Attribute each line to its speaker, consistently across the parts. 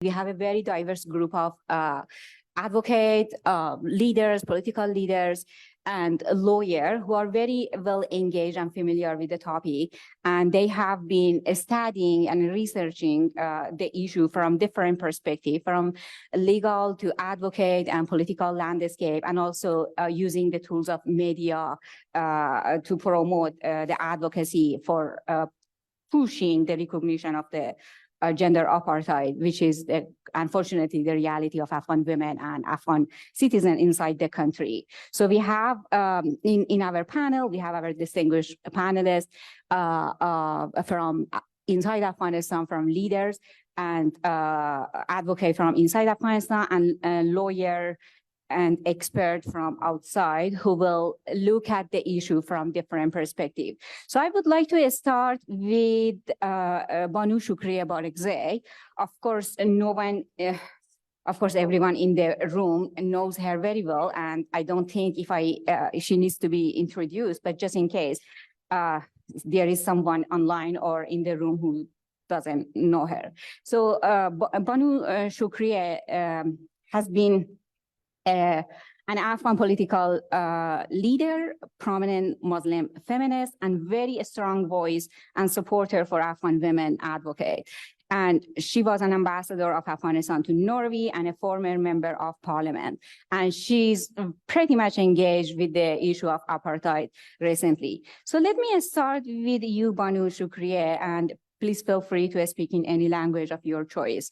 Speaker 1: We have a very diverse group of advocates, leaders, political leaders, and a lawyer who are very well engaged and familiar with the topic. And they have been studying and researching the issue from different perspectives, from legal to advocate and political landscape, and also using the tools of media to promote the advocacy for pushing the recognition of the gender apartheid, which is unfortunately the reality of Afghan women and Afghan citizens inside the country. So we have in our panel, we have our distinguished panelists from inside Afghanistan, from leaders and advocates from inside Afghanistan, and lawyer and expert from outside who will look at the issue from different perspectives. So I would like to start with Banu Shukria Barakzai. Of course, everyone in the room knows her very well, and I don't think she needs to be introduced, but just in case there is someone online or in the room who doesn't know her. So Banu Shukria has been an Afghan political leader, prominent Muslim feminist, and very strong voice and supporter for Afghan women advocate. And she was an ambassador of Afghanistan to Norway and a former member of parliament. And she's pretty much engaged with the issue of apartheid recently. So let me start with you, Banu Shukria, and please feel free to speak in any language of your choice.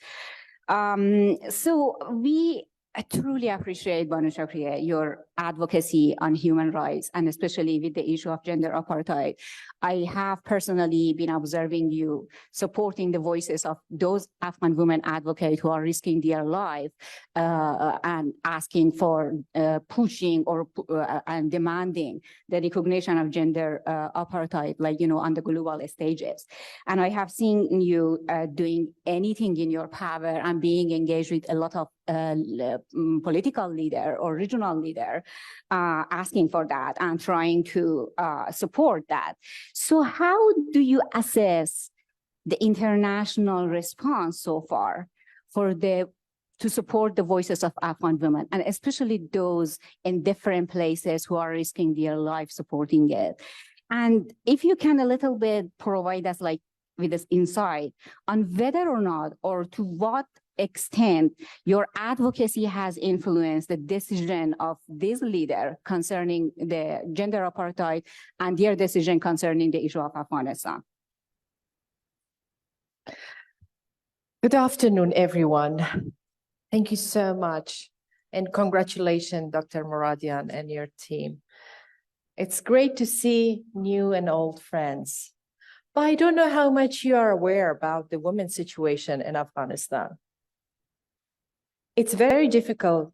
Speaker 1: I truly appreciate, Banu Shukria, your advocacy on human rights, and especially with the issue of gender apartheid. I have personally been observing you supporting the voices of those Afghan women advocates who are risking their life and asking for pushing or and demanding the recognition of gender apartheid, like, on the global stages. And I have seen you doing anything in your power and being engaged with a lot of political leader or regional leader asking for that and trying to support that. So how do you assess the international response so far to support the voices of Afghan women, and especially those in different places who are risking their life supporting it? And if you can a little bit provide us with this insight on whether or not, or to what extent, your advocacy has influenced the decision of this leader concerning the gender apartheid and their decision concerning the issue of Afghanistan.
Speaker 2: Good afternoon, everyone. Thank you so much. And congratulations, Dr. Moradian and your team. It's great to see new and old friends. But I don't know how much you are aware about the women's situation in Afghanistan. It's very difficult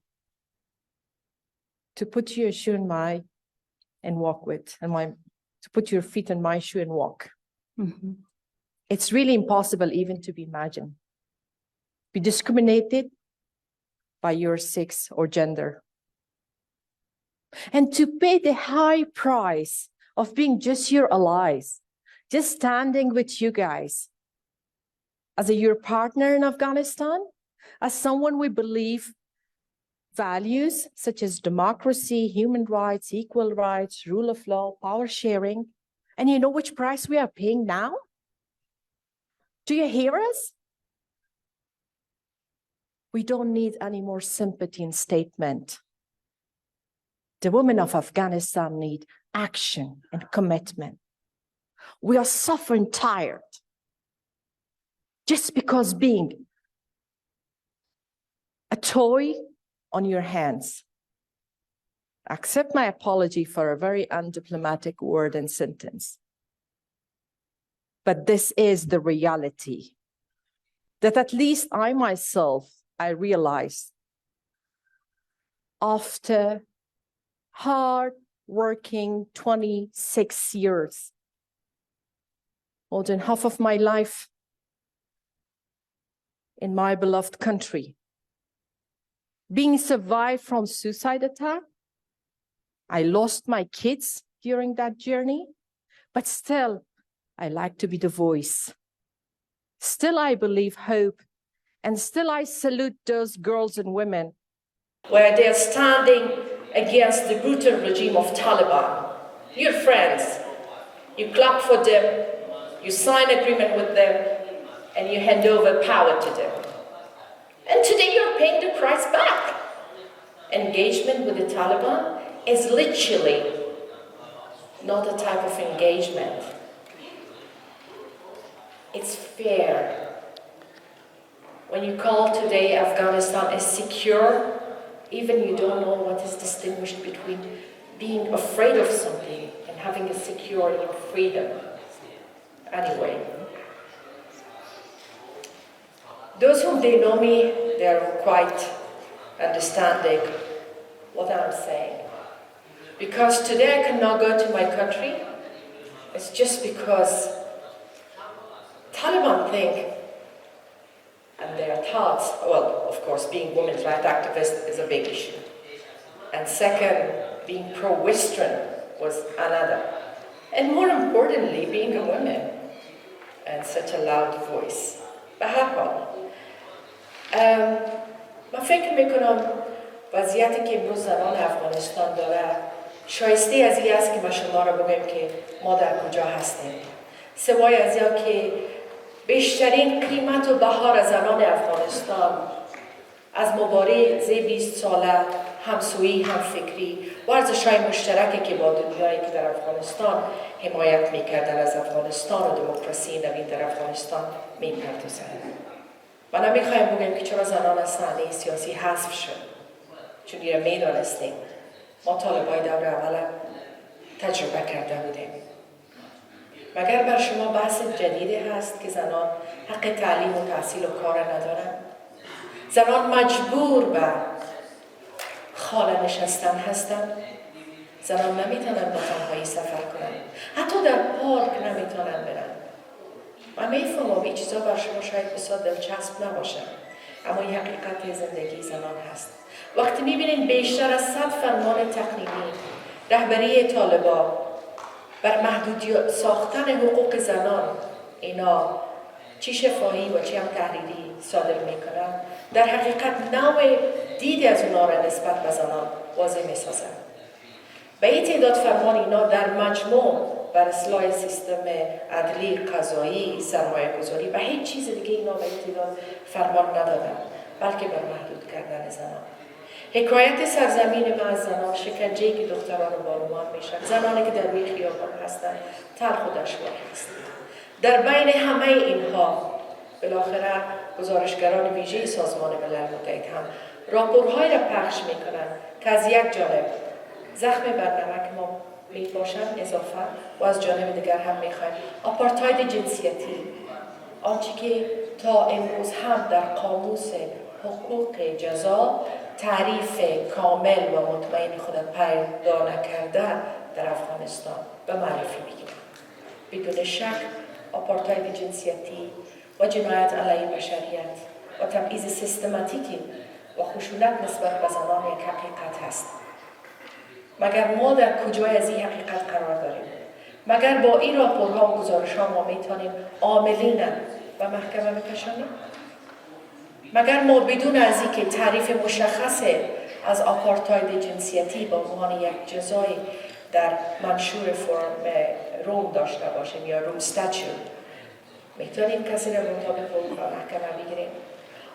Speaker 2: to put your shoe in my and walk with, and to put your feet in my shoe and walk. Mm-hmm. It's really impossible even to be imagined. Be discriminated by your sex or gender. And to pay the high price of being just your allies, just standing with you guys as your partner in Afghanistan, as someone we believe values such as democracy, human rights, equal rights, rule of law, power sharing. And you know which price we are paying now? Do you hear us? We don't need any more sympathy and statement. The women of Afghanistan need action and commitment. We are suffering tired just because being a toy on your hands. Accept my apology for a very undiplomatic word and sentence. But this is the reality that at least I realized after hard working 26 years, more than half of my life in my beloved country, being survived from suicide attack. I lost my kids during that journey, but still, I like to be the voice. Still, I believe hope And still I salute those girls and women
Speaker 3: where they are standing against the brutal regime of Taliban. Your friends, you clap for them, you sign agreement with them, and you hand over power to them. And today you're paying the price back. Engagement with the Taliban is literally not a type of engagement. It's fair. When you call today Afghanistan is secure, even you don't know what is distinguished between being afraid of something and having a security of freedom. Anyway, those whom they know me, they're quite understanding what I'm saying. Because today I cannot go to my country, it's just because Taliban think, and their thoughts, well, of course, being women's rights activist is a big issue. And second, being pro-Western was another. And more importantly, being a woman and such a loud voice. به هر حال من فکر میکنم وضعیتی که امروز زنان افغانستان داره شایسته از این است که ما شما را بگویم که ما در کجا هستیم. سوای از این که بیشترین قیمت و بهار زنان افغانستان از مبارزه 20 ساله همسویی همفکری ورزش‌های مشترکی که با دنیایی که در افغانستان حمایت می‌کردن از افغانستان و دموکراسی نوین در افغانستان می‌پردازند. ما نمی‌خوایم بگیم که چرا زنان از صحنه سیاسی حذف شد، چون این را می‌دانستیم. ما طالبای دور اول تجربه کرده بودیم. مگر بر شما بحث جدیدی هست که زنان حق تعلیم و تحصیل و کار ندارند؟ زنان مجبور به خانه نشستن هستند. زنان نمیتونن به تنهایی سفر کنند. حتی در پارک نمیتونن برن. من میفهمم این چیزا بر شما شاید بسیار دلچسب نباشه، اما این حقیقت زندگی زنان هست. وقتی میبینین بیشتر از 100 فرمان تقنینی رهبری طالبان بر محدودی ساختن حقوق زنان اینا چی شفاهی و چی هم تحریری صادر میکنن، در حقیقت نوع دید از اونا را نسبت به زنان واضح میسازن. به این تعداد فرمان اینا در مجموع بر اصلاح سیستم عدلی، قضایی، سرمایه گذاری و هیچ چیز دیگه اینا به این تعداد فرمان ندادن، بلکه بر محدود کردن زنان. حکایت سرزمین ما از زنان، شکنجه‌ای که دختران رو بارومان میشن، زنانی که در روی خیابان هستند، تلخ و دشوار هست. در بین همه اینها بالاخره گزارشگران ویژه سازمان ملل متحد هم راپورهایی را پخش میکنند که از یک جانب زخم بر نمک ما میباشند اضافه و از جانب دیگر هم میخوایم آپارتاید جنسیتی، آنچه که تا امروز هم در قاموس حقوق جزا تعریف کامل و مطمئن خود پیدا نکرده در افغانستان به معرفی بگیریم. بدون شک آپارتاید جنسیتی و جنایت علیه بشریت و تبعیض سیستماتیکی و خشونت نسبت به زنان یک حقیقت هست. مگر ما در کجای از این حقیقت قرار داریم؟ مگر با این راپورها و گزارش‌ها ما میتونیم عاملین و محکمه بکشانیم؟ مگر ما بدون از اینکه تعریف مشخص از آپارتاید جنسیتی با عنوان یک جزای در منشور فرم روم داشته باشیم یا روم استاتیوت، میتونیم کسی را مطابق با محکمه بگیریم؟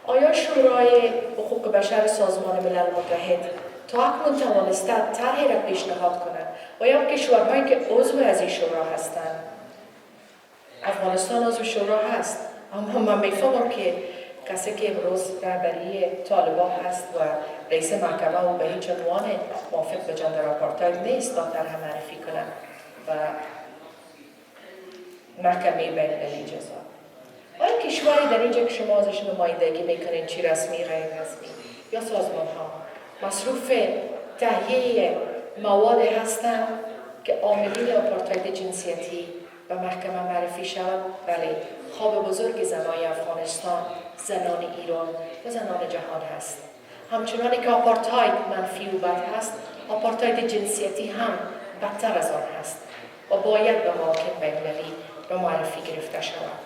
Speaker 3: آیا شورای حقوق بشر سازمان ملل متحد تا اکنون توانسته طرحی را پیشنهاد کنند و یا کشورهایی که عضو از این شورا هستند؟ افغانستان عضو شورا هست، اما من میفهمم که کسی که امروز رهبری طالبان هست و رئیس محکمه و به هیچ عنوان موافق به جندر آپارتاید نیست تا طرح معرفی کنند و محکمه بین‌المللی جزا. آیا کشوری در اینجا که شما ازش نمایندگی میکنین، چی رسمی غیر رسمی یا سازمان ها مصروف تهیه مواد هستند که عاملین آپارتاید جنسیتی و محکمه معرفی شود؟ بله، خواب بزرگ زنان افغانستان، زنان ایران و زنان جهان هست. همچنانی که آپارتاید منفی و بد هست، آپارتاید جنسیتی هم بدتر از آن هست و باید به محاکم بین‌المللی به معرفی گرفته شود.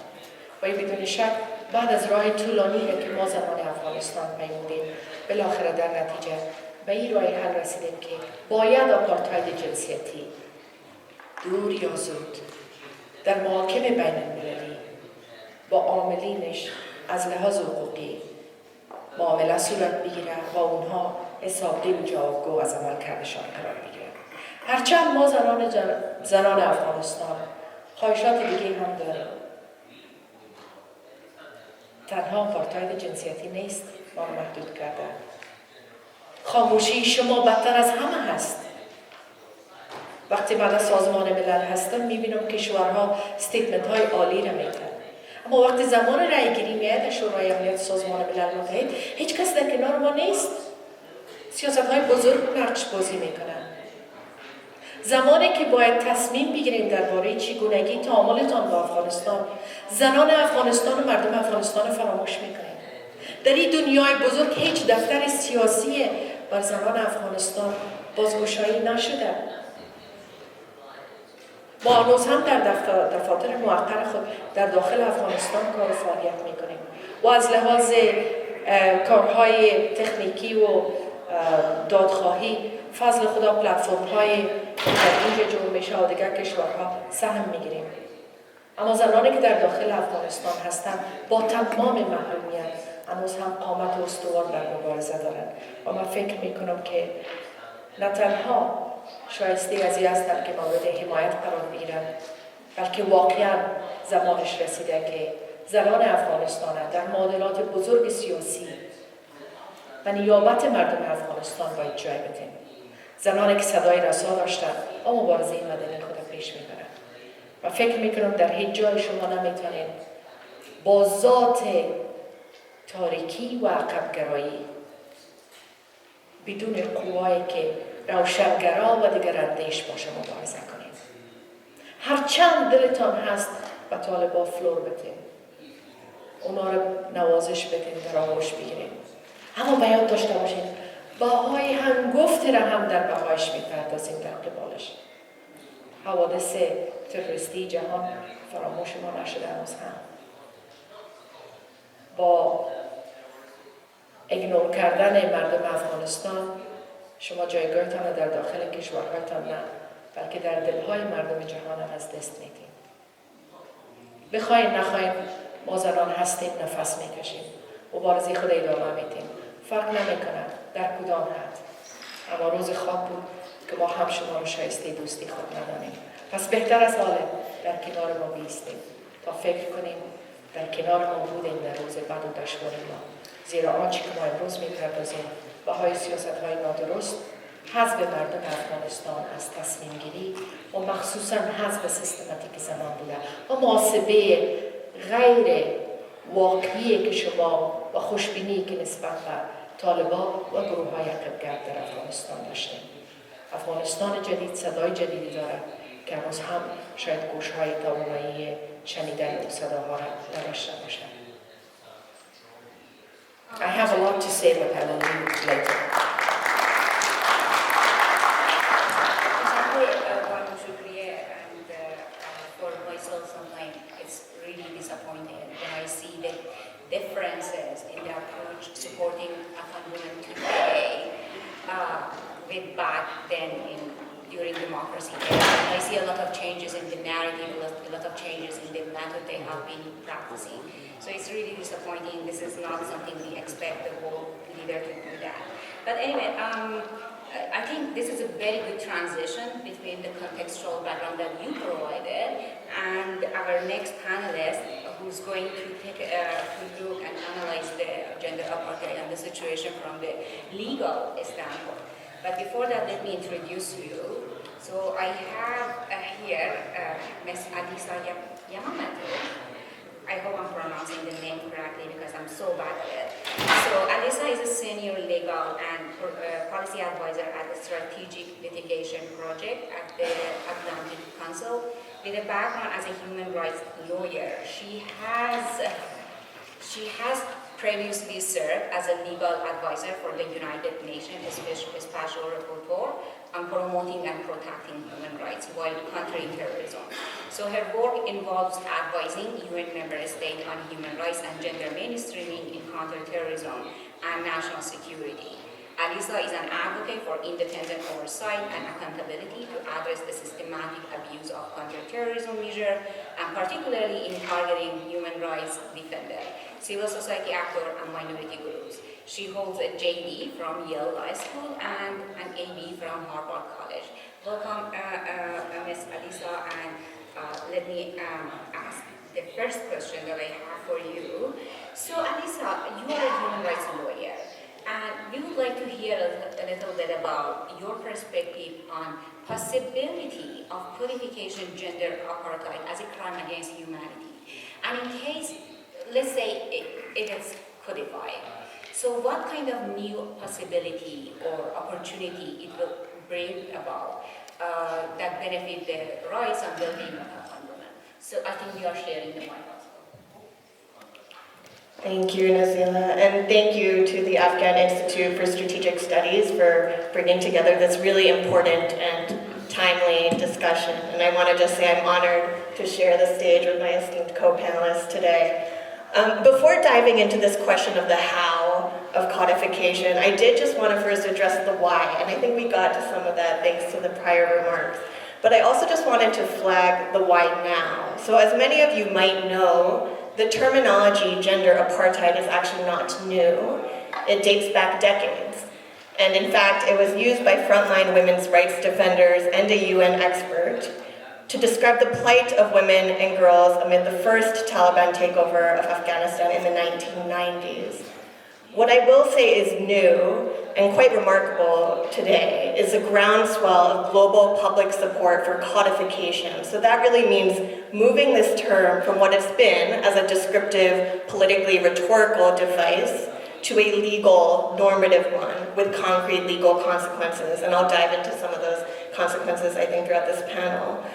Speaker 3: و بدون شک بعد از راه طولانی که ما زمان افغانستان پیمودیم، بالاخره در نتیجه به این راه حل رسیدیم که باید آپارتاید جنسیتی دور یا زود در محاکم بین المللی با عاملینش از لحاظ حقوقی معامله صورت بگیره و اونها حسابدهی و جوابگو از عملکردشان قرار بگیره. هرچند ما زنان افغانستان خواهشات دیگه هم داریم. تنها آپارتاید جنسیتی نیست ما رو محدود کرده. خاموشی شما بدتر از همه هست. وقتی من از سازمان ملل هستم میبینم کشورها استیتمنت های عالی را میدن. اما وقتی زمان رای گیری میاد شورای امنیت سازمان ملل متحد هیچ کس در کنار ما نیست. سیاست های بزرگ نقش بازی میکنن. زمانی که باید تصمیم بگیریم درباره چگونگی تعاملتان با افغانستان، زنان افغانستان و مردم افغانستان فراموش میکنیم. در این دنیای بزرگ هیچ دفتر سیاسی بر زنان افغانستان بازگشایی نشده. ما هنوز هم در دفاتر موقر خود در داخل افغانستان کار و فعالیت میکنیم و از لحاظ کارهای تکنیکی و دادخواهی فضل خدا پلتفرم های اینجا جمع میشه و دیگر کشورها سهم میگیریم. اما زنانی که در داخل افغانستان هستند با تمام محرومیت هنوز هم قامت و استوار در مبارزه دارند و من فکر میکنم که نه تنها شایسته از این هستند که مورد حمایت قرار بگیرند، بلکه واقعا زمانش رسیده که زنان افغانستان در معادلات بزرگ سیاسی و نیابت مردم افغانستان باید جای بدیم. زنانی که صدای رسا داشتند و مبارزه مدنی خود پیش میبرند. و فکر میکنم در هیچ جای شما نمیتونید با ذات تاریکی و عقبگرایی بدون قوایی که روشنگرا و دگراندیش باشه مبارزه کنید. هرچند دلتان هست به طالبان فلور بدین، اونا رو نوازش بدین، در آغوش بگیرین، اما به یاد داشته باشین بهای هنگفت را هم در بهایش میپردازیم در قبالش. حوادث تروریستی جهان فراموش ما نشده هنوز هم. با ایگنور کردن مردم افغانستان شما جایگاهتان را در داخل کشورهایتان نه بلکه در دلهای مردم جهان هم از دست میدیم. بخواین نخواین ما زنان هستیم، نفس میکشیم، مبارزه خود ادامه میدیم. فرق نمیکنه در کدام حد. اما روز خواب بود که ما هم شما رو شایسته دوستی خود ندانیم. پس بهتر از حاله در کنار ما بیستیم تا فکر کنیم در کنار ما بودیم در روز بد و دشوار ما. زیرا آنچه که ما امروز میپردازیم بهای سیاست‌های نادرست، حذف مردم افغانستان از تصمیم گیری و مخصوصاً حذف سیستماتیک زنان بوده و محاسبه غیر واقعی که شما و خوشبینی که نسبت به طالبان و گروه‌های عقب‌گرد در افغانستان داشتیم. افغانستان جدید صدای جدیدی دارد که هنوز هم شاید گوش‌های توانایی شنیدن اون صداها را نداشته باشد. I have a lot to say, but I will leave it later.
Speaker 4: Shukria, and for myself, sometimes it's really disappointing when I see the differences in the approach supporting Afghan women today with back then during democracy. And I see a lot of changes in the narrative, a lot of changes in the method they have been practicing. So it's really disappointing. This is not something we expect the world leader to do that. But anyway, I think this is a very good transition between the contextual background that you provided and our next panelist, who's going to take to look and analyze the gender apartheid and the situation from the legal standpoint. But before that, let me introduce you. So I have here Ms. Alyssa Yamamoto. I hope I'm pronouncing the name correctly because I'm so bad at it. So Alyssa is a senior legal and policy advisor at the Strategic Litigation Project at the Atlantic Council. With a background as a human rights lawyer, she has previously served as a legal advisor for the United Nations Special Rapporteur on promoting and protecting human rights while countering terrorism. So her work involves advising UN member states on human rights and gender mainstreaming in counterterrorism and national security. Alyssa is an advocate for independent oversight and accountability to address the systematic abuse of counterterrorism measures, and particularly in targeting human rights defenders, civil society actors, and minority groups. She holds a JD from Yale Law School and an AB from Harvard College. Welcome, Ms. Alyssa, and let me ask the first question that I have for you. So, Alyssa, you are a human rights lawyer, and we would like to hear a little bit about your perspective on possibility of codification gender apartheid as a crime against humanity. And in case, let's say it is codified, so what kind of new possibility or opportunity it will bring about that benefit the rights and well-being of Afghan women? So I think we are sharing the mic.
Speaker 5: Thank you, Nazila, and thank you to the Afghan Institute for Strategic Studies for bringing together this really important and timely discussion. And I want to just say I'm honored to share the stage with my esteemed co-panelists today. Before diving into this question of the how of codification, I did just want to first address the why, and I think we got to some of that thanks to the prior remarks. But I also just wanted to flag the why now. So as many of you might know, the terminology gender apartheid is actually not new. It dates back decades. And in fact, it was used by frontline women's rights defenders and a UN expert to describe the plight of women and girls amid the first Taliban takeover of Afghanistan in the 1990s. What I will say is new and quite remarkable today is a groundswell of global public support for codification. So that really means moving this term from what it's been as a descriptive, politically rhetorical device to a legal, normative one with concrete legal consequences. And I'll dive into some of those consequences, I think, throughout this panel.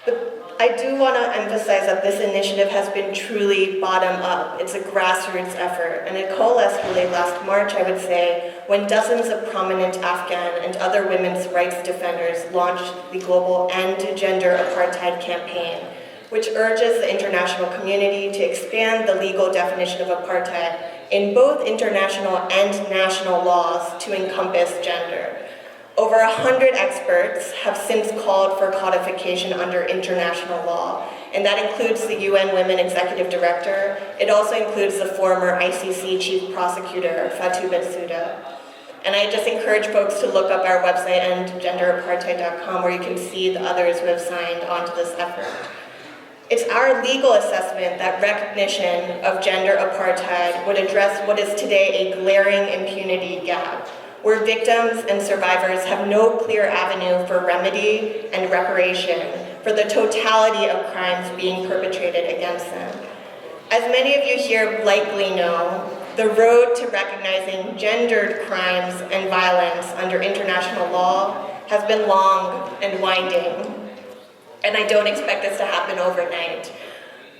Speaker 5: But I do want to emphasize that this initiative has been truly bottom-up. It's a grassroots effort, and it coalesced really last March, I would say, when dozens of prominent Afghan and other women's rights defenders launched the global End Gender Apartheid campaign, which urges the international community to expand the legal definition of apartheid in both international and national laws to encompass gender. Over 100 experts have since called for codification under international law, and that includes the UN Women Executive Director. It also includes the former ICC Chief Prosecutor, Fatou Bensouda. And I just encourage folks to look up our website and genderapartheid.com, where you can see the others who have signed on to this effort. It's our legal assessment that recognition of gender apartheid would address what is today a glaring impunity gap, where victims and survivors have no clear avenue for remedy and reparation for the totality of crimes being perpetrated against them. As many of you here likely know, the road to recognizing gendered crimes and violence under international law has been long and winding, and I don't expect this to happen overnight.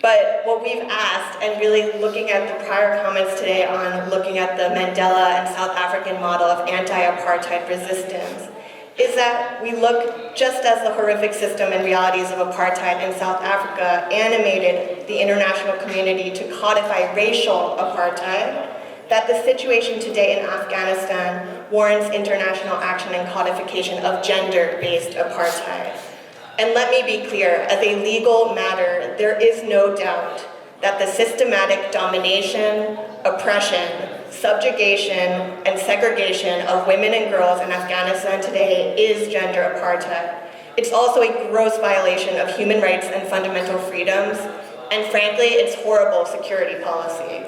Speaker 5: But what we've asked, and really looking at the prior comments today on looking at the Mandela and South African model of anti-apartheid resistance, is that we look just as the horrific system and realities of apartheid in South Africa animated the international community to codify racial apartheid, that the situation today in Afghanistan warrants international action and codification of gender-based apartheid. And let me be clear, as a legal matter, there is no doubt that the systematic domination, oppression, subjugation, and segregation of women and girls in Afghanistan today is gender apartheid. It's also a gross violation of human rights and fundamental freedoms, and frankly, it's horrible security policy.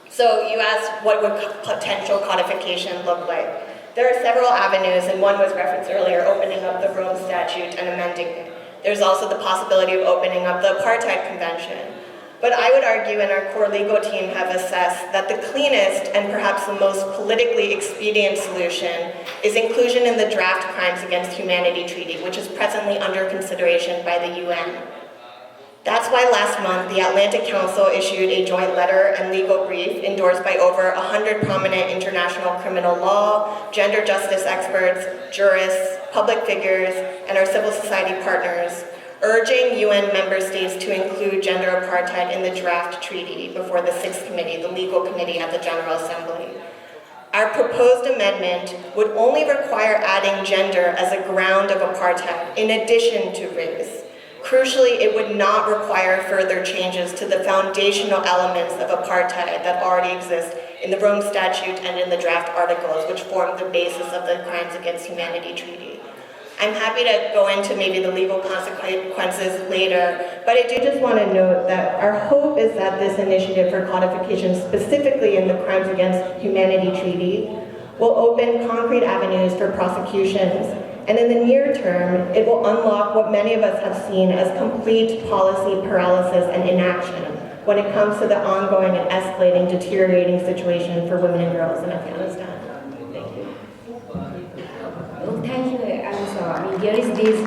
Speaker 5: So you asked, what would potential codification look like? There are several avenues, and one was referenced earlier, opening up the Rome Statute and amending it. There's also the possibility of opening up the Apartheid Convention. But I would argue, and our core legal team have assessed, that the cleanest and perhaps the most politically expedient solution is inclusion in the Draft Crimes Against Humanity Treaty, which is presently under consideration by the UN. That's why last month, the Atlantic Council issued a joint letter and legal brief endorsed by over 100 prominent international criminal law, gender justice experts, jurists, public figures, and our civil society partners, urging UN member states to include gender apartheid in the draft treaty before the 6th committee, the legal committee at the General Assembly. Our proposed amendment would only require adding gender as a ground of apartheid in addition to race. Crucially, it would not require further changes to the foundational elements of apartheid that already exist in the Rome Statute and in the draft articles, which form the basis of the Crimes Against Humanity Treaty. I'm happy to go into maybe the legal consequences later, but I do just want to note that our hope is that this initiative for codification, specifically in the Crimes Against Humanity Treaty, will open concrete avenues for prosecutions, and in the near term, it will unlock what many of us have seen as complete policy paralysis and inaction when it comes to the ongoing and escalating deteriorating situation for women and girls in Afghanistan. Thank you.
Speaker 4: Well, thank you, Alyssa. I mean, there is this,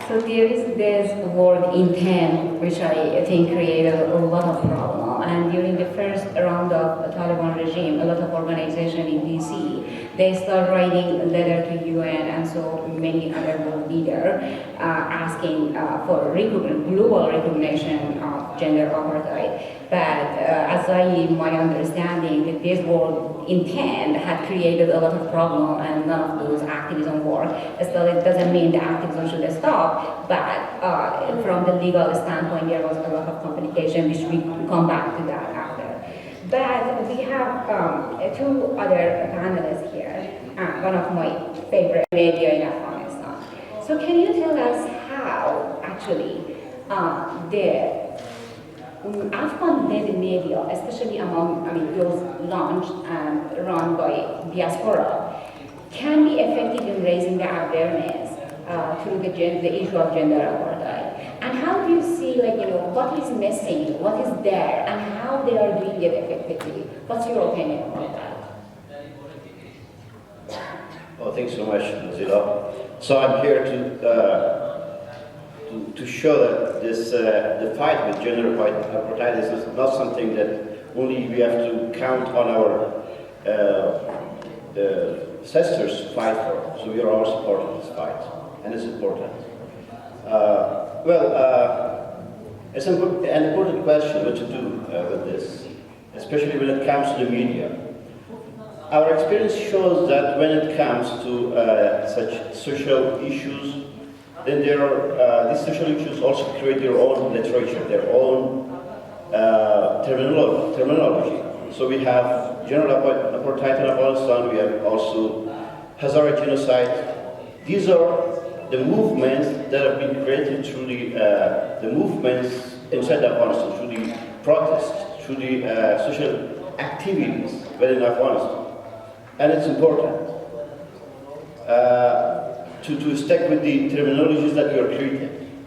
Speaker 4: so there is this word intent, which I think created a lot of problem. And during the first round of Taliban regime, a lot of organizations in DC, they start writing a letter to UN and so many other world leaders asking for global recognition of gender apartheid. But as my understanding, that this word intent had created a lot of problem and none of those activism work. Still, it doesn't mean the activism should stop, but from the legal standpoint, there was a lot of complication, which we come back to that after. But we have two other panelists here, one of my favorite media in Afghanistan. So can you tell us how actually the Afghan-led media, especially among those launched and run by diaspora, can be effective in raising the awareness through the issue of gender apartheid? And how do you see, what is missing, what is there, and how they are doing it effectively? What's your opinion about that?
Speaker 6: Well, thanks so much, Nazila. So I'm here to show that this the fight with gender apartheid is not something that only we have to count on our sisters fight for. So we are all supporting this fight, and it's important. It's an important question what to do with this, especially when it comes to the media. Our experience shows that when it comes to such social issues, then there are, these social issues also create their own literature, their own terminology. So we have general apartheid in Afghanistan, we have also Hazara genocide. These are the movements that have been created through the movements inside Afghanistan, through the protests, through the social activities within Afghanistan. And it's important to stick with the terminologies that we are creating,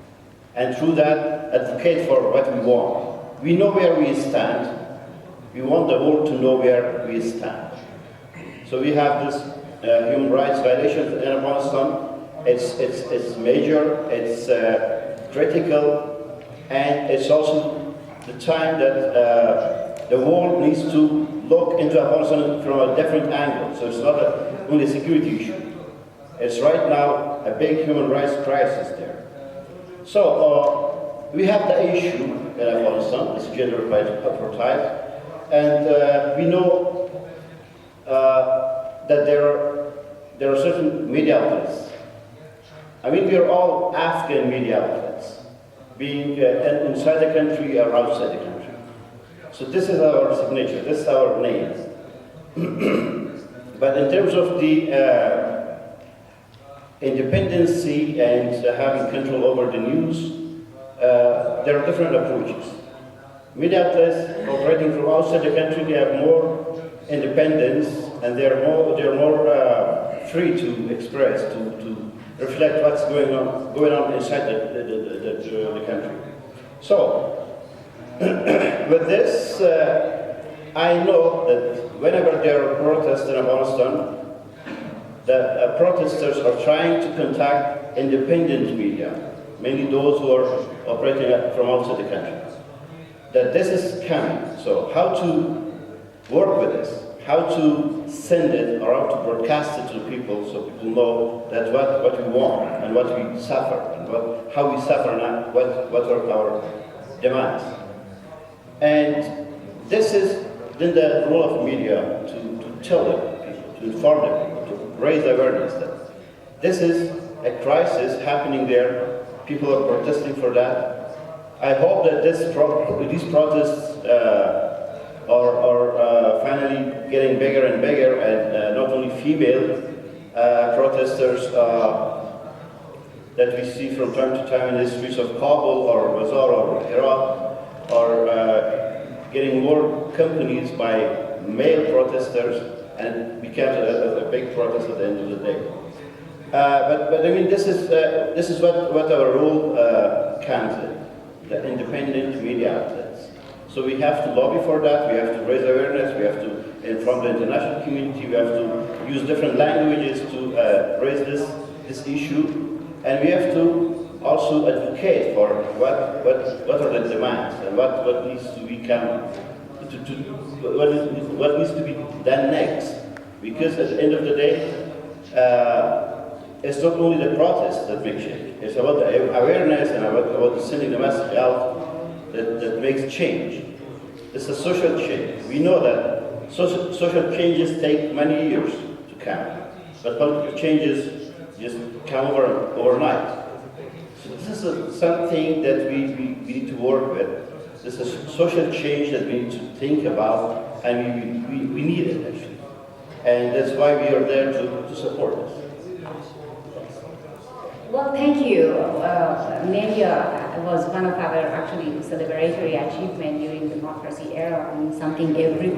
Speaker 6: and through that advocate for what we want. We know where we stand. We want the world to know where we stand. So we have this human rights violations in Afghanistan. It's major, it's critical, and it's also the time that the world needs to look into Afghanistan from a different angle. So it's not only a security issue. It's right now a big human rights crisis there. So we have the issue in Afghanistan, this gender apartheid, and we know that there are certain media outlets. I mean, we are all Afghan media outlets, being inside the country or outside the country. So this is our signature, this is our name. But in terms of the independency and having control over the news, there are different approaches. Media outlets operating from outside the country, they have more independence and they're more free to express, to reflect what's going on inside the country. So, with this, I know that whenever there are protests in Afghanistan, the protesters are trying to contact independent media, mainly those who are operating from outside the country. That this is coming. So how to work with this? how to send it or how to broadcast it to people so people know that what we want and what we suffer and how we suffer and what are our demands. And this is then the role of media to tell them, people, to inform them, to raise awareness that this is a crisis happening there. People are protesting for that. I hope that these protests are finally getting bigger and bigger, and not only female protesters that we see from time to time in the streets of Kabul or Bazaar or Herat are getting more accompanied by male protesters, and became a big protest at the end of the day. But I mean, this is what our role comes in, the independent media outlets. So we have to lobby for that, we have to raise awareness, we have to inform the international community, we have to use different languages to raise this issue, and we have to also advocate for what are the demands and what needs to become, what needs to be done next. Because at the end of the day, it's not only the protests that make change, it's about the awareness and about sending the message out that makes change. It's a social change. We know that social changes take many years to come, but political changes just come overnight. So this is something that we need to work with. This is a social change that we need to think about, and we need it actually. And that's why we are there to support this.
Speaker 4: Well, thank you. Media was one of our actually celebratory achievement during the democracy era, and something every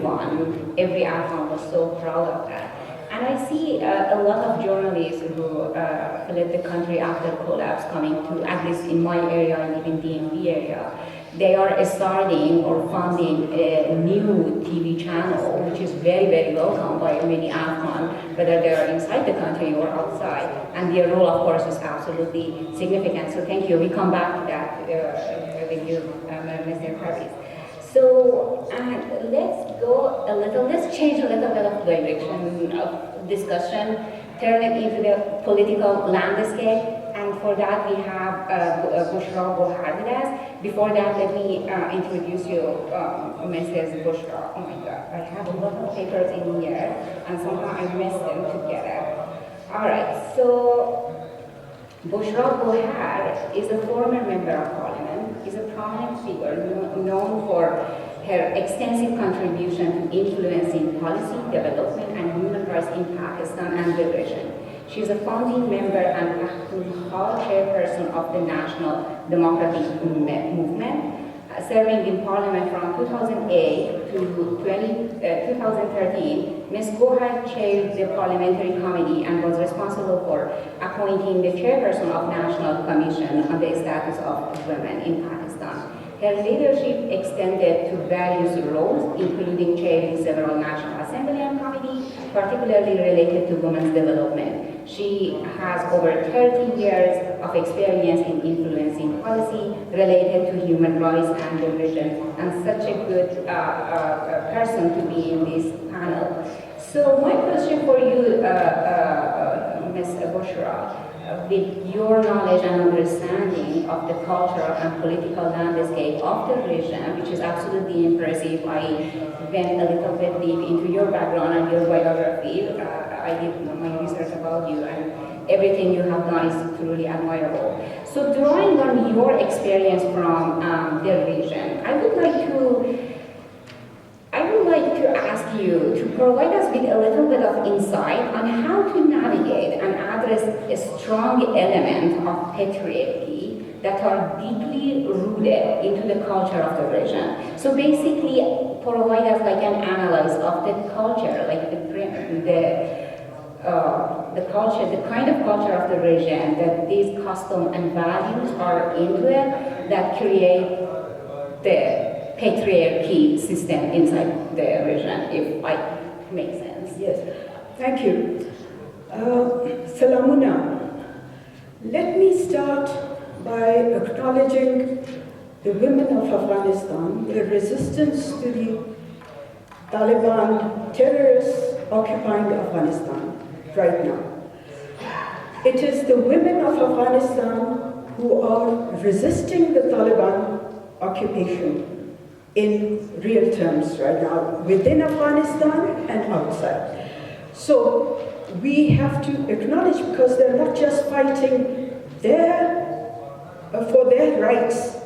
Speaker 4: Afghan was so proud of that. And I see a lot of journalists who fled the country after collapse coming to, at least in my area, I live in DMV area. They are starting or funding a new TV channel, which is very, very welcome by many Afghan, whether they are inside the country or outside. And their role, of course, is absolutely significant. So thank you. We come back to that with you, Mr. Parwiz. So let's change a little bit of direction of discussion, turn it into the political landscape. And for that, we have Bushra Gohar with us. Before that, let me introduce you, Mrs. Bushra. Oh my God, I have a lot of papers in here, and somehow I messed them together. All right, so Bushra Gohar is a former member of parliament. He's a prominent figure known for her extensive contribution to influencing policy, development, and human rights in Pakistan and the region. She is a founding member and chairperson of the National Democratic Movement, serving in Parliament from 2008 to 2013. Ms. Gohar chaired the Parliamentary Committee and was responsible for appointing the chairperson of National Commission on the Status of Women in Pakistan. Her leadership extended to various roles, including chairing several National Assembly and committees, particularly related to women's development. She has over 30 years of experience in influencing policy related to human rights and the region, and such a good person to be in this panel. So my question for you, Ms. Bushra, with your knowledge and understanding of the cultural and political landscape of the region, which is absolutely impressive. I went a little bit deep into your background and your biography. I did my research about you, and everything you have done is truly admirable. So drawing on your experience from the region, I would like to ask you to provide us with a little bit of insight on how to navigate and address a strong element of patriarchy that are deeply rooted into the culture of the region. So basically, provide us like an analysis of the culture, like the culture, the kind of culture of the region, that these customs and values are into it that create the patriarchy system inside the region, if I make sense.
Speaker 7: Yes, thank you. Salamuna, let me start by acknowledging the women of Afghanistan, their resistance to the Taliban terrorists occupying Afghanistan right now. It is the women of Afghanistan who are resisting the Taliban occupation in real terms right now, within Afghanistan and outside. So we have to acknowledge, because they're not just fighting for their rights,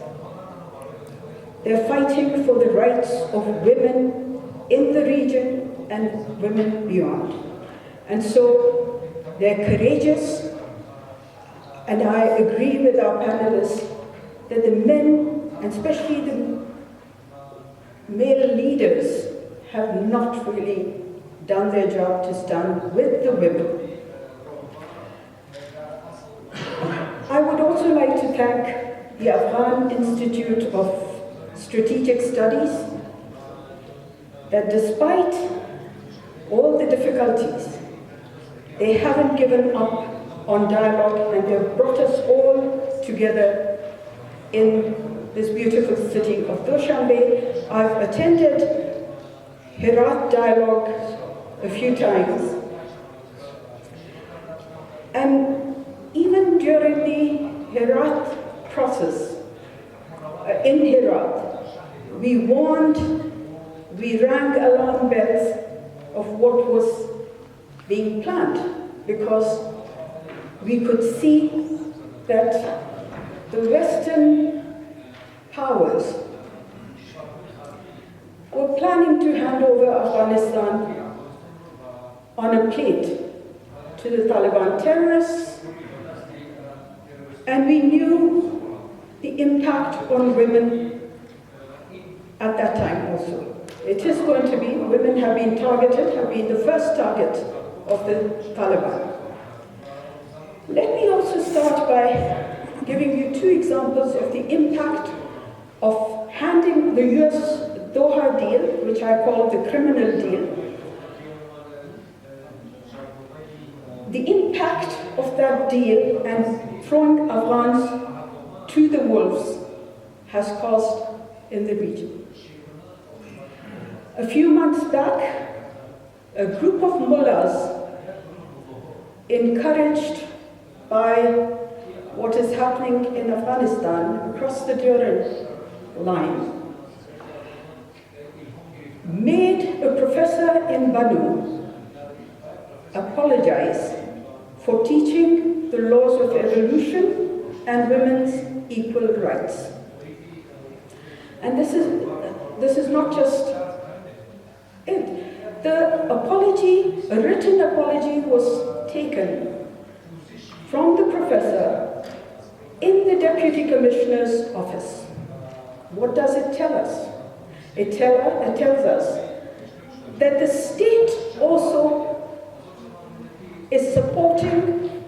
Speaker 7: they're fighting for the rights of women in the region and women beyond. And so they're courageous, and I agree with our panelists that the men, and especially the male leaders, have not really done their job to stand with the women. I would also like to thank the Afghan Institute of Strategic Studies, that despite all the difficulties, they haven't given up on dialogue, and they've brought us all together in this beautiful city of Dushanbe. I've attended Herat dialogue a few times, and even during the Herat process, in Herat, we warned, we rang alarm bells of what was being planned, because we could see that the Western powers were planning to hand over Afghanistan on a plate to the Taliban terrorists, and we knew the impact on women at that time also. It is going to be, women have been targeted, have been the first target of the Taliban. Let me also start by giving you two examples of the impact of handing the US Gohar deal, which I call the criminal deal. The impact of that deal and throwing Afghans to the wolves has caused in the region. A few months back, a group of mullahs, encouraged by what is happening in Afghanistan across the Durand line, made a professor in Banu apologize for teaching the laws of evolution and women's equal rights. And this is not just it. The apology, a written apology, was taken from the professor in the Deputy Commissioner's office. What does it tell us? It tells us that the state also is supporting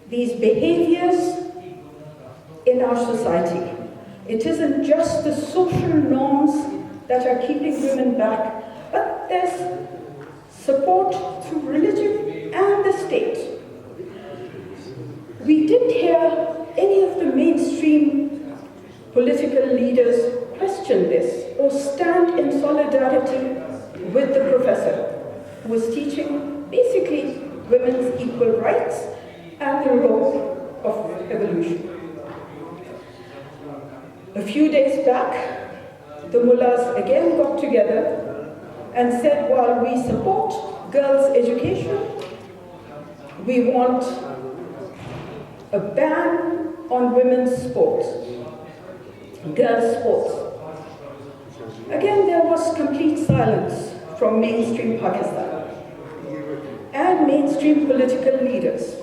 Speaker 7: these behaviors in our society. It isn't just the social norms that are keeping women back, but there's support through religion and the state. We didn't hear any of the mainstream political leaders question this or stand in solidarity with the professor who was teaching basically women's equal rights and the law of evolution. A few days back, the mullahs again got together and said, while we support girls' education, we want a ban on women's sports, girls' sports. Again, there was complete silence from mainstream Pakistan and mainstream political leaders.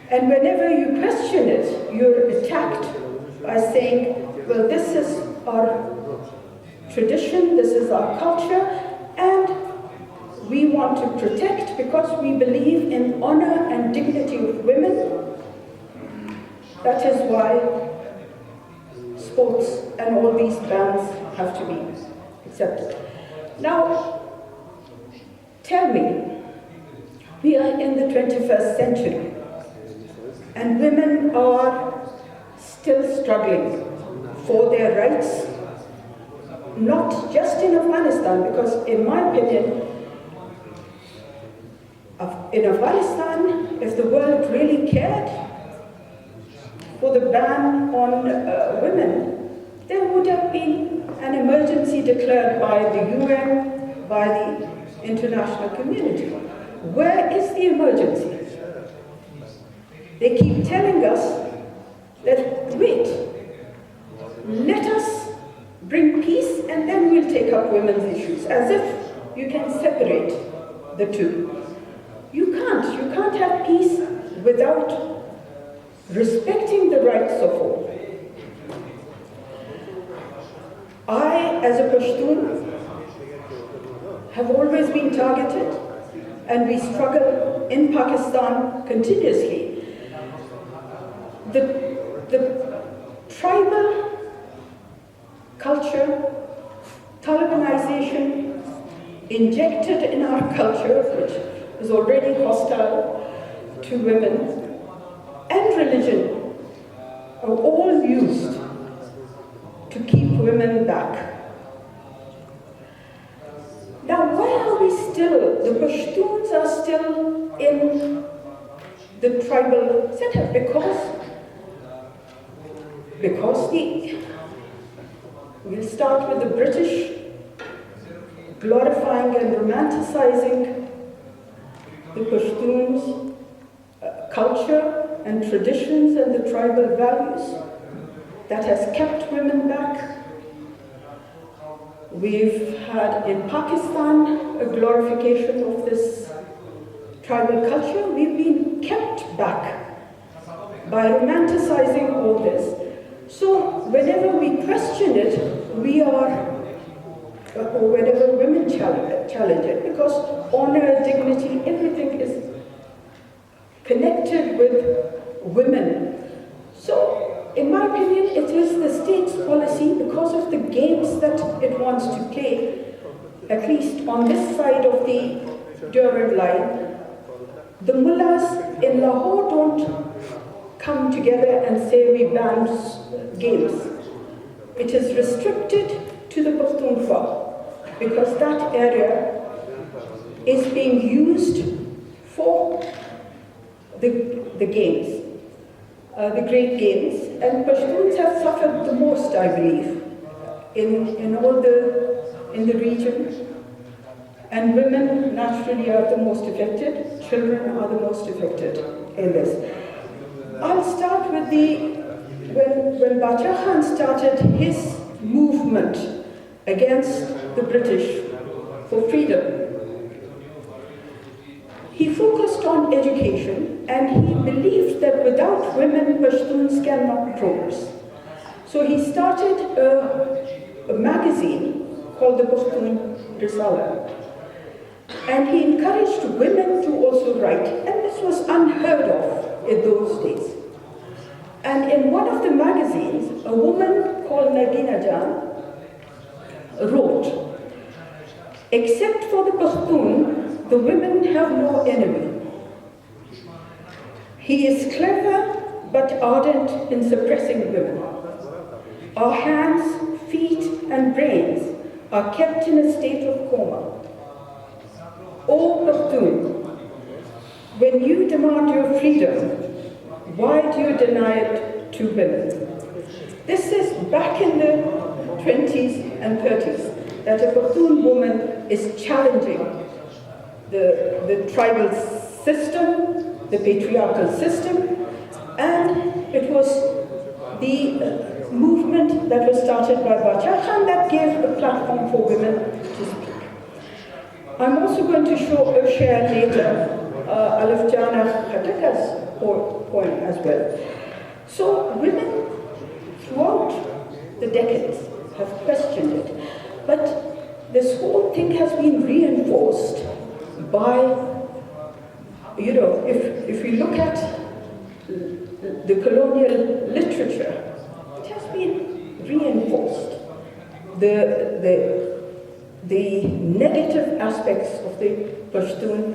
Speaker 7: And whenever you question it, you're attacked by saying, well, this is our tradition, this is our culture, and we want to protect because we believe in honor and dignity of women. That is why sports and all these bans have to be accepted. Now, tell me, we are in the 21st century, and women are still struggling for their rights not just in Afghanistan, because in my opinion, in Afghanistan, if the world really cared for the ban on women, there would have been an emergency declared by the UN, by the international community. Where is the emergency? They keep telling us that, wait, let us bring peace and then we'll take up women's issues, as if you can separate the two. You can't have peace without respecting the rights of all. I, as a Pashtun, have always been targeted, and we struggle in Pakistan continuously. The tribal culture, Talibanization, injected in our culture, which is already hostile to women, and religion are all used to keep women back. Now, why are we still, the Pashtuns are still in the tribal setup? Because we'll start with the British glorifying and romanticizing the Pashtuns' culture and traditions and the tribal values that has kept women back. We've had in Pakistan a glorification of this tribal culture. We've been kept back by romanticizing all this. So whenever we question it, or whenever women challenge it, because honor, dignity, everything is connected with women. So, in my opinion, it is the state's policy, because of the games that it wants to play, at least on this side of the Durand line. The mullahs in Lahore don't come together and say we ban games. It is restricted to the Pakhtunkhwa, because that area is being used for the games, the great games, and Pashtuns have suffered the most, I believe, in the region. And women naturally are the most affected. Children are the most affected in this. I'll start with when Bacha Khan started his movement against the British for freedom. He focused on education, and he believed that without women, Pashtuns cannot progress. So he started a magazine called the Pashtun Risala. And he encouraged women to also write, and this was unheard of in those days. And in one of the magazines, a woman called Nagina Jan wrote, "Except for the Pashtun, the women have no enemy. He is clever but ardent in suppressing women. Our hands, feet, and brains are kept in a state of coma. O Pashtun, when you demand your freedom, why do you deny it to women?" This is back in the 20s and 30s, that a Pashtun woman is challenging the tribal system, the patriarchal system, and it was the movement that was started by Bacha Khan that gave a platform for women to speak. I'm also going to share later Alif Jana Khataka's point as well. So women throughout the decades have questioned it, but this whole thing has been reinforced by, if we look at the colonial literature, it has been reinforced. The negative aspects of the Pashtun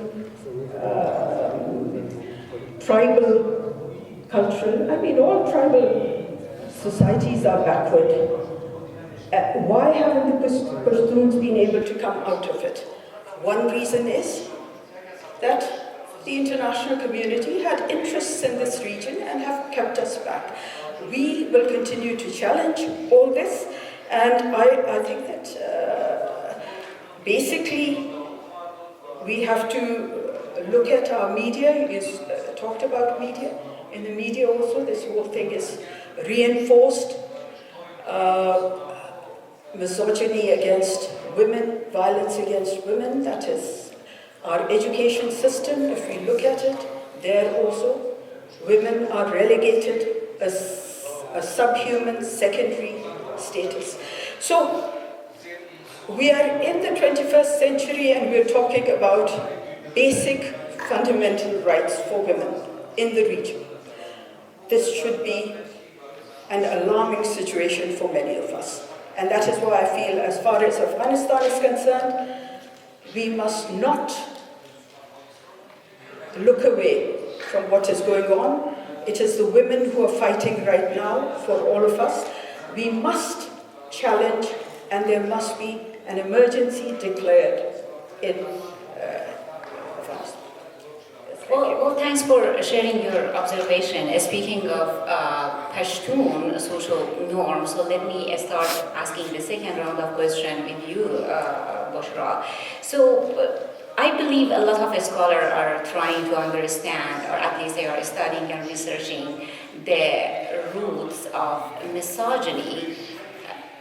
Speaker 7: tribal culture. I mean, all tribal societies are backward. Why haven't the Pashtuns been able to come out of it? One reason is that the international community had interests in this region and have kept us back. We will continue to challenge all this, and I think that basically we have to look at our media. You talked about media. In the media also, this whole thing is reinforced. Misogyny against women, violence against women, that is our education system. If we look at it, there also women are relegated as a subhuman secondary status. So we are in the 21st century and we're talking about basic fundamental rights for women in the region. This should be an alarming situation for many of us. And that is why I feel, as far as Afghanistan is concerned, we must not look away from what is going on. It is the women who are fighting right now for all of us. We must challenge, and there must be an emergency declared in Afghanistan.
Speaker 4: Well, thanks for sharing your observation. Speaking of Pashtun social norms, so let me start asking the second round of question with you, Bushra. So I believe a lot of scholars are trying to understand, or at least they are studying and researching the roots of misogyny,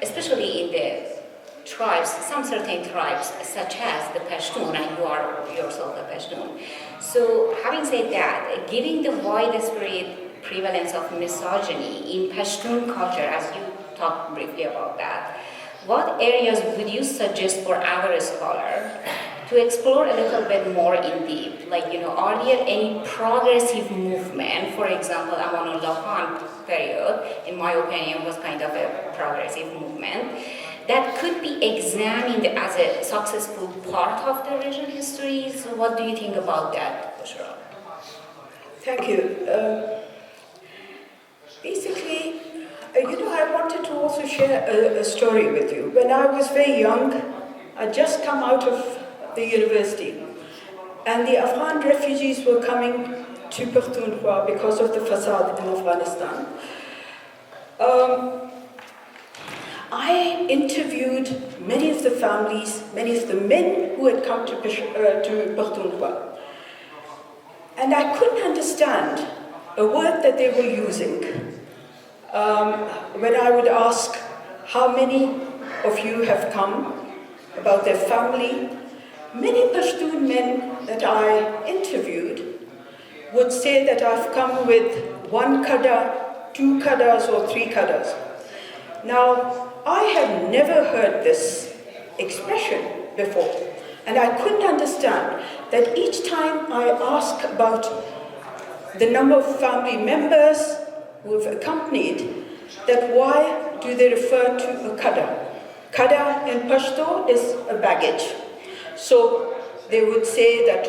Speaker 4: especially in the tribes, some certain tribes, such as the Pashtun, and you are yourself a Pashtun. So, having said that, given the widespread prevalence of misogyny in Pashtun culture, as you talked briefly about that, what areas would you suggest for our scholar to explore a little bit more in depth? Like, are there any progressive movement? For example, Amanullah Khan period, in my opinion, was kind of a progressive movement that could be examined as a successful part of the region history. So what do you think about that, Bushra?
Speaker 7: Thank you. Basically, I wanted to also share a story with you. When I was very young, I'd just come out of the university, and the Afghan refugees were coming to Pakhtunkhwa because of the fasad in Afghanistan. I interviewed many of the families, many of the men who had come to Pakhtunkhwa, and I couldn't understand a word that they were using. When I would ask, how many of you have come, about their family, many Pashtun men that I interviewed would say that I've come with 1 kada, 2 kadas, or 3 kadas. Now, I had never heard this expression before, and I couldn't understand that each time I ask about the number of family members who have accompanied, that why do they refer to a kada? Kada in Pashto is a baggage. So they would say that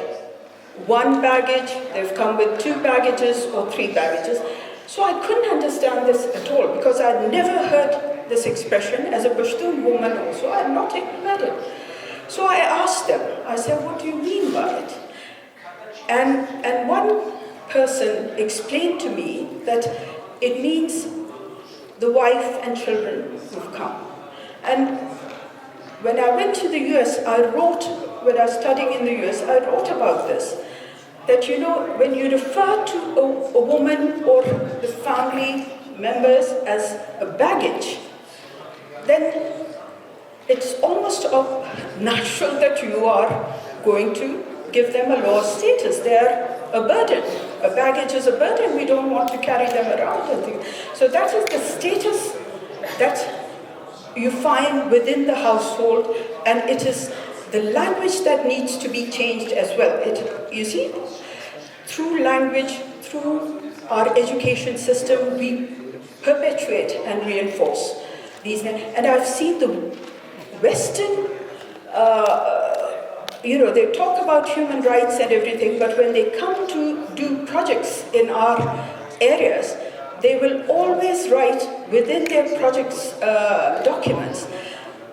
Speaker 7: 1 baggage, they've come with 2 baggages or 3 baggages. So I couldn't understand this at all, because I'd never heard this expression. As a Pashtun woman also, I had not heard it. So I asked them, I said, what do you mean by it? And one person explained to me that it means the wife and children who've come. And when I went to the US, when I was studying in the US, I wrote about this. That, when you refer to a woman or the family members as a baggage, then it's almost natural that you are going to give them a lower status. They're a burden. A baggage is a burden. We don't want to carry them around. So that is the status that you find within the household, and it is the language that needs to be changed as well. You see, through language, through our education system, we perpetuate and reinforce these. And I've seen the Western, they talk about human rights and everything, but when they come to do projects in our areas, they will always write within their project's documents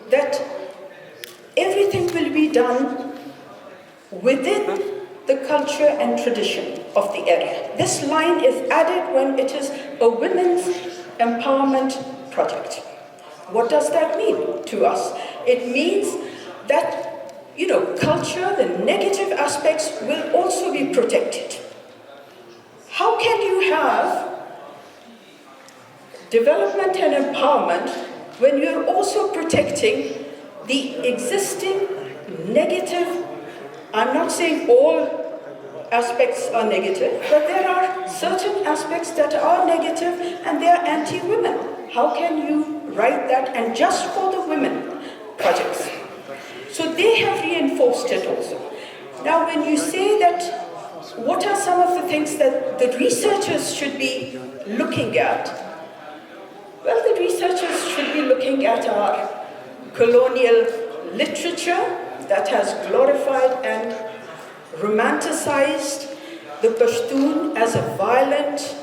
Speaker 7: that everything will be done within the culture and tradition of the area. This line is added when it is a women's empowerment project. What does that mean to us? It means that, you know, culture, the negative aspects will also be protected. How can you have development and empowerment when you're also protecting the existing negative? I'm not saying all aspects are negative, but there are certain aspects that are negative and they are anti-women. How can you write that and just for the women projects? So they have reinforced it also. Now when you say that, what are some of the things that the researchers should be looking at? Well, the researchers should be looking at our colonial literature that has glorified and romanticized the Pashtun as a violent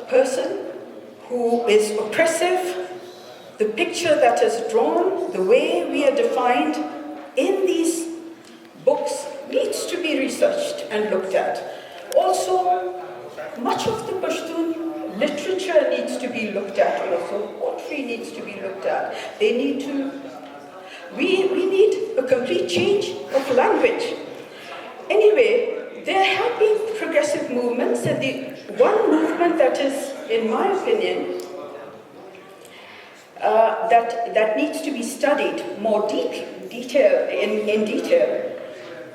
Speaker 7: person who is oppressive. The picture that is drawn, the way we are defined in these books needs to be researched and looked at. Also, much of the Pashtun literature needs to be looked at also. Poetry needs to be looked at. They need to We need a complete change of language. Anyway, there have been progressive movements, and the one movement that is, in my opinion, that needs to be studied more in detail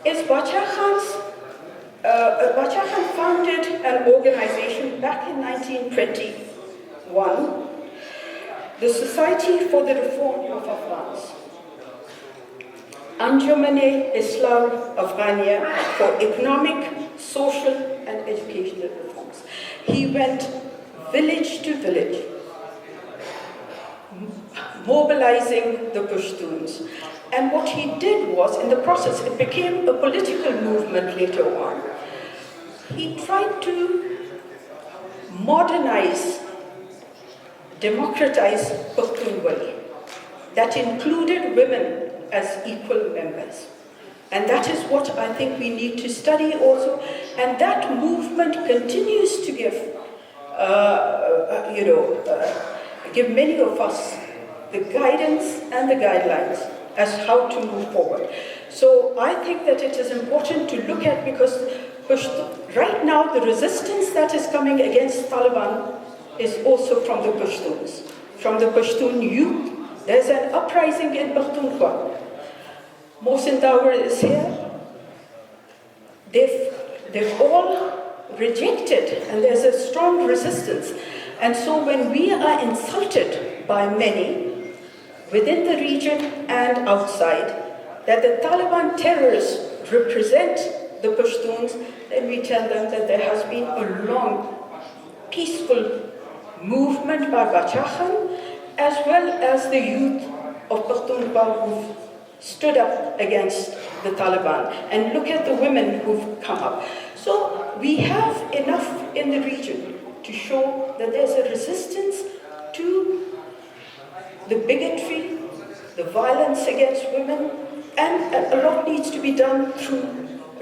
Speaker 7: is Bacha Khan's. Bacha Khan founded an organization back in 1921, the Society for the Reform of Afghans. Anjumane Islam Afghania for economic, social, and educational reforms. He went village to village, mobilizing the Pashtuns. And what he did was, in the process, it became a political movement later on. He tried to modernize, democratize Pakhtunwali. That included women as equal members. And that is what I think we need to study also. And that movement continues to give many of us the guidance and the guidelines as how to move forward. So I think that it is important to look at, because right now the resistance that is coming against Taliban is also from the Pashtuns, from the Pashtun youth. There's an uprising in Pakhtunkhwa. Mohsin Dawar is here. They've all rejected, and there's a strong resistance. And so when we are insulted by many, within the region and outside, that the Taliban terrorists represent the Pashtuns, then we tell them that there has been a long, peaceful movement by Bacha Khan, as well as the youth of Pakhtunkhwa who've stood up against the Taliban. And look at the women who've come up. So we have enough in the region to show that there's a resistance to the bigotry, the violence against women, and a lot needs to be done through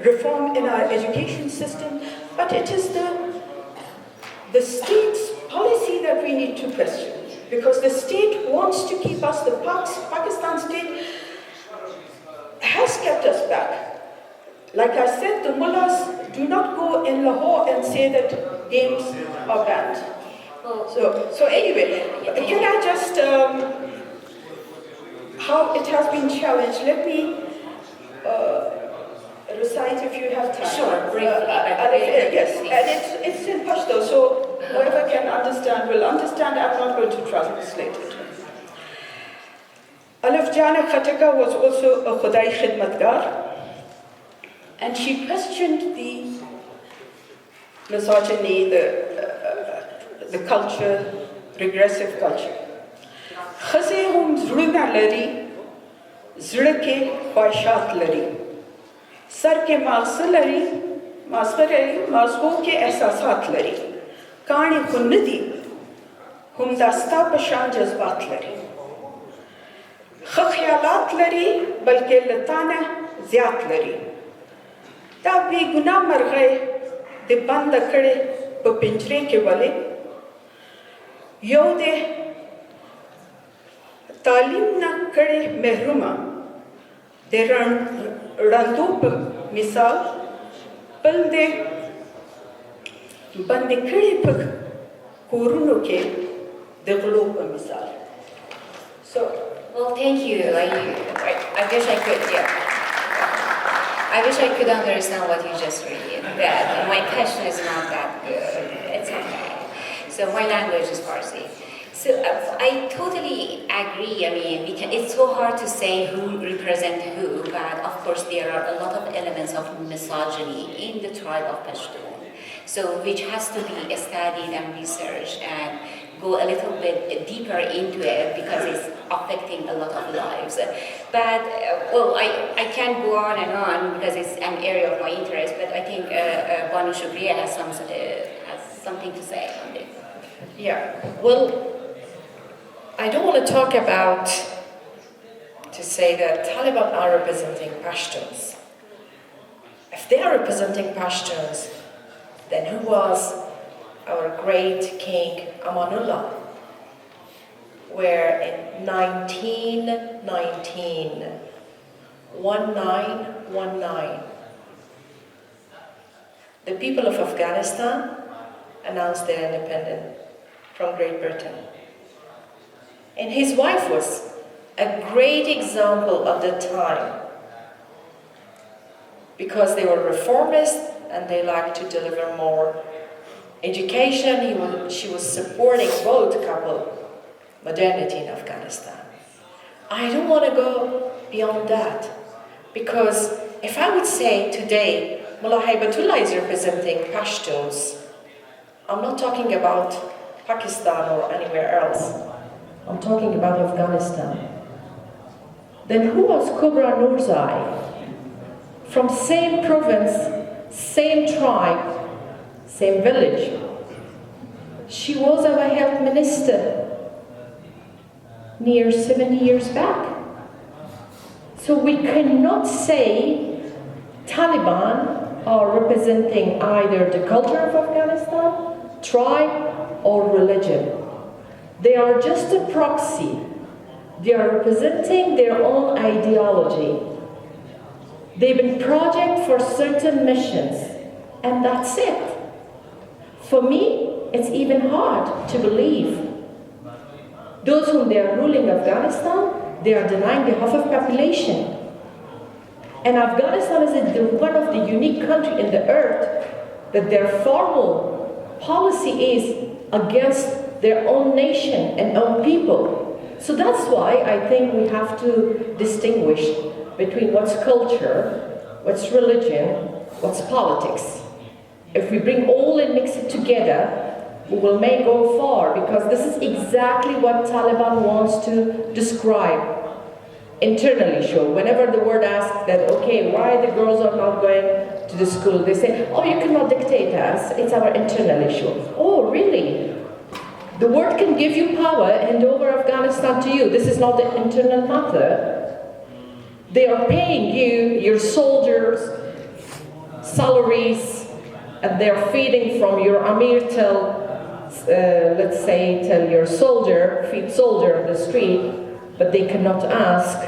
Speaker 7: reform in our education system. But it is the state's policy that we need to question, because the state wants to keep us, the Pakistan state has kept us back. Like I said, the mullahs do not go in Lahore and say that games are banned. So anyway, can I just, how it has been challenged, let me recite if you have time.
Speaker 4: Sure, briefly.
Speaker 7: Yes, and it's in Pashto, so whoever can understand will understand. I'm not going to translate it. Alif Jana Khataka was also a Khudai Khidmatgar, and she questioned the misogyny, the culture, regressive culture. Khaze hum zulma lari, zilke khwahishat lari, sar ke maghz lari, mazgho ke ehsasat lari, کاڼي خو نه دي همدا ستا په شان جذبات لري ښه خیالات لري بلکې له تا نه زیات لري دا بې ګناه مرغۍ د بنده کړې په پنجرې کې ولې یو دی تعلیم نه کړې محرومه د ړندو په مثال بل دی بندې کړې په کورونو کې د غلو په مثال
Speaker 4: Well, thank you. I wish I could, I wish I could understand what you just read. That my passion is not that good. It's okay. So my language is Farsi. So I totally agree. I mean, it's so hard to say who represents who, but of course there are a lot of elements of misogyny in the tribe of Pashtun. So which has to be studied and researched and go a little bit deeper into it because it's affecting a lot of lives. But, well, I can't go on and on because it's an area of my interest, but I think Banu Shukria has something to say on this.
Speaker 3: Yeah, well, I don't want to talk about, to say that Taliban are representing Pashtuns. If they are representing Pashtuns, then who was our great king Amanullah, where in 1919, the people of Afghanistan announced their independence from Great Britain. And his wife was a great example of the time because they were reformists and they liked to deliver more education. She was supporting both couple modernity in Afghanistan. I don't want to go beyond that because if I would say today Mullah Haibatullah is representing Pashtuns, I'm not talking about Pakistan or anywhere else. I'm talking about Afghanistan. Then who was Kubra Nurzai? From same province, same tribe, same village. She was our health minister near 7 years back. So we cannot say Taliban are representing either the culture of Afghanistan, tribe, or religion. They are just a proxy. They are representing their own ideology. They've been project for certain missions, and that's it. For me, it's even hard to believe. Those whom they are ruling Afghanistan, they are denying the half of population. And Afghanistan is one of the unique countries in the earth that their formal policy is against their own nation and own people. So that's why I think we have to distinguish between what's culture, what's religion, what's politics. If we bring all and mix it together, we may go far because this is exactly what Taliban wants to describe internally. Show whenever the word asks that, okay, why the girls are not going to the school, they say, oh, you cannot dictate us, it's our internal issue. Oh, really? The word can give you power, hand over Afghanistan to you. This is not the internal matter. They are paying you, your soldiers, salaries, and they're feeding from your Amir till, let's say, till your soldier, feed soldier on the street, but they cannot ask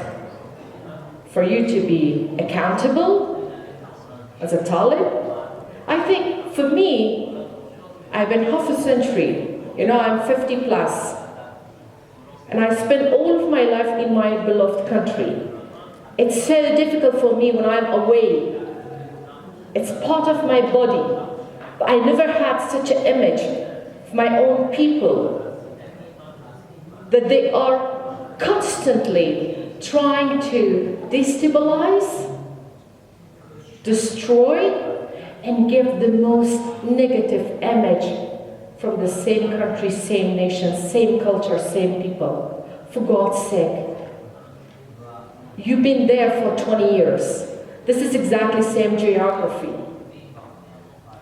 Speaker 3: for you to be accountable as a Talib. I think for me, I've been half a century, I'm 50 plus, and I spent all of my life in my beloved country. It's so difficult for me when I'm away. It's part of my body. But I never had such an image of my own people, that they are constantly trying to destabilize, destroy, and give the most negative image from the same country, same nation, same culture, same people. For God's sake. You've been there for 20 years. This is exactly the same geography.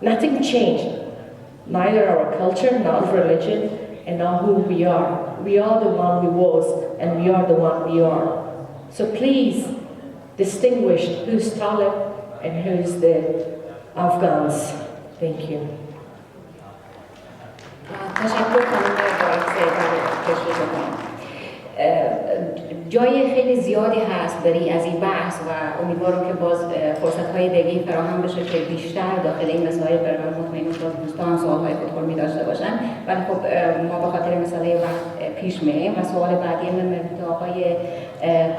Speaker 3: Nothing changed.
Speaker 2: neither our culture, not religion, and not who we are. We are the one we was, and we are the one we are. So please distinguish who's Talib and who's the Afghans. Thank you.
Speaker 4: تشکر خانم بارکزای برای تشریفتان. جای خیلی زیادی هست برای از این بحث و امیدوارم که باز فرصت‌های دیگه‌ای فراهم بشه که بیشتر داخل این مسائل برای مطمئن باز دوستان سوال‌های خودخورمی داشته باشن. ولی خب ما به خاطر مسئله وقت پیش میریم و سوال بعدی من به آقای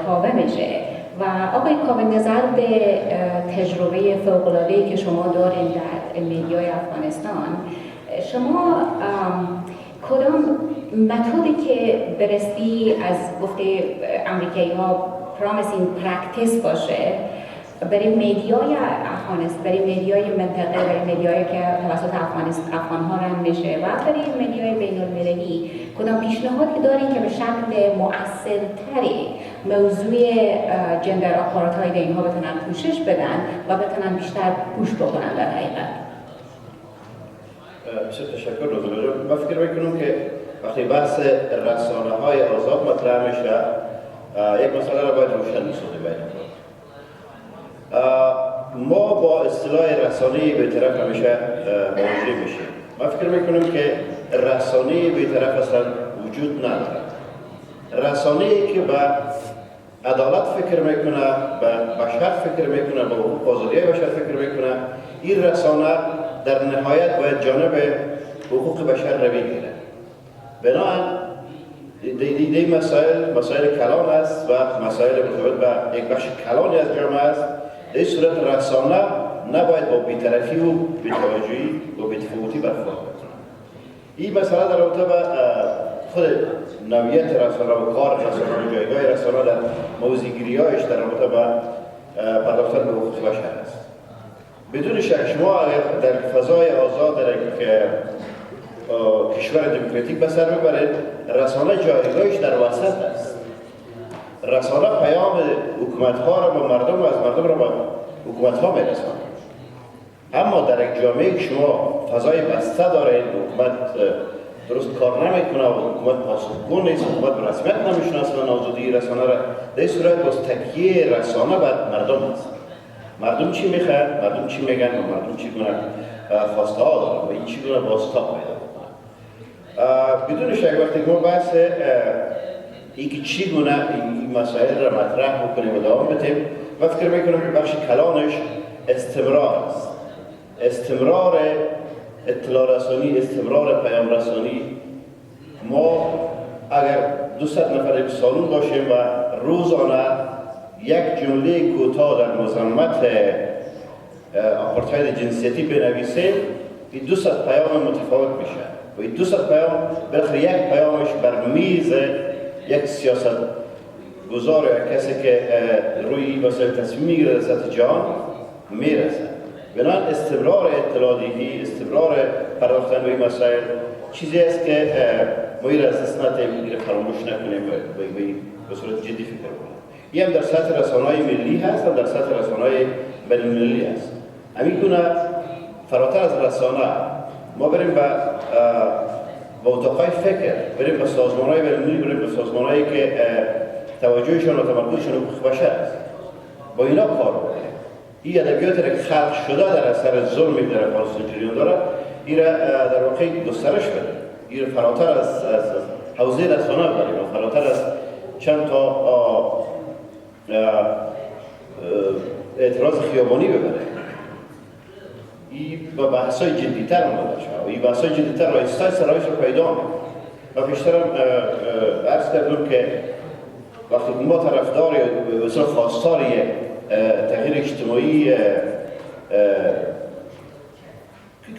Speaker 4: کاوه میشه. و آقای کاوه نظر به تجربه فوق‌العاده‌ای که شما دارین در مدیای افغانستان، شما کدام متدی که برستی از گفته امریکایی ها پرامسینگ پرکتیس باشه برای مدیای افغانستان، برای مدیای منطقه، برای مدیایی که توسط افغان‌ها رن میشه و برای مدیای بین المللی، کدام پیشنهادی دارین که به شکل مؤثرتری موضوع جندر آپارتاید اینها بتونن پوشش بدن و بتونن بیشتر پوش بکنن در حقیقت؟
Speaker 6: بسیار تشکر نازیلا جان. من فکر میکنم که وقتی بحث رسانه‌های آزاد مطرح میشه یک مسئله را باید روشن بسازیم باید. ما با اصطلاح رسانه‌ای بی‌طرف همیشه مواجه میشیم. من فکر میکنم که رسانه‌ای بی‌طرف اصلا وجود نداره. رسانه‌ای که به عدالت فکر میکنه، به بشر فکر میکنه، به حقوق آزادی بشر فکر میکنه، این رسانه در نهایت باید جانب حقوق بشر روی گیره. بنابراین این مسائل کلان است و مسائل مرتبط به یک بخش کلانی از جامعه است. در این صورت رسانه نباید با بی‌طرفی و بی‌توجهی و بی‌تفاوتی برخورد کنه. این مسئله در رابطه با خود نوعیت رسانه و کار رسانه و جایگاه رسانه در موضوع‌گیری‌هایش در رابطه با پرداختن به حقوق بشر است. بدون شک شما اگر در فضای آزاد در یک کشور دموکراتیک به سر ببرید، رسانه جایگاهش در وسط است. رسانه پیام حکومت‌ها را به مردم و از مردم را به حکومت‌ها می‌رساند. اما در یک جامعه که شما فضای بسته دارید، حکومت درست کار نمیکنه و حکومت پاسخگو نیست، حکومت به رسمیت نمیشناسه آزادی رسانه را، در این صورت باز تکیه رسانه بر مردم است. مردم چی میخواد، مردم چی میگن و مردم چی گونه خواسته ها دارن و این چی گونه بازتاب پیدا بکنن. بدون شک وقتی که ما بحث اینکه چی گونه این مسائل را مطرح بکنیم و دوام بدیم، و فکر میکنم که بخش کلانش استمرار است. استمرار اطلاع رسانی، استمرار پیام رسانی. ما اگر 200 نفر در سالن باشیم و روزانه یک جمله کوتاه در مذمت آپارتاید جنسیتی بنویسیم، این 200 پیام متفاوت میشه و این 200 پیام بالاخره یک پیامش بر میز یک سیاست گذار یا کسی که روی مسائل تصمیم میگیره در سطح جهان میرسه. بنابراین استمرار اطلاع دهی، استمرار پرداختن به این مسائل چیزی است که ما این را از دست ندهیم، فراموش نکنیم و به صورت جدی فکر کنیم. این هم در سطح رسانه‌های ملی هست، هم در سطح رسانه‌های بین‌المللی هست. همین گونه فراتر از رسانه ما بریم به اتاق‌های فکر، بریم به سازمان‌های بین‌المللی، بریم به سازمان‌هایی که توجهشان و تمرکزشان حقوق بشر است. با اینا کار بکنیم. این ادبیاتی که خلق شده در اثر ظلمی در افغانستان جریان داره، این را در واقع گسترش بده. این را فراتر از حوزه رسانه ببریم و فراتر از چند تا اعتراض خیابانی ببره. این با بحث‌های جدی‌تر مواجه شد. این بحث‌های جدی‌تر را سرایش رو پیدا می‌کنه. و پیشترم عرض کردم که وقتی ما طرفدار یا مثلا خواستار تغییر اجتماعی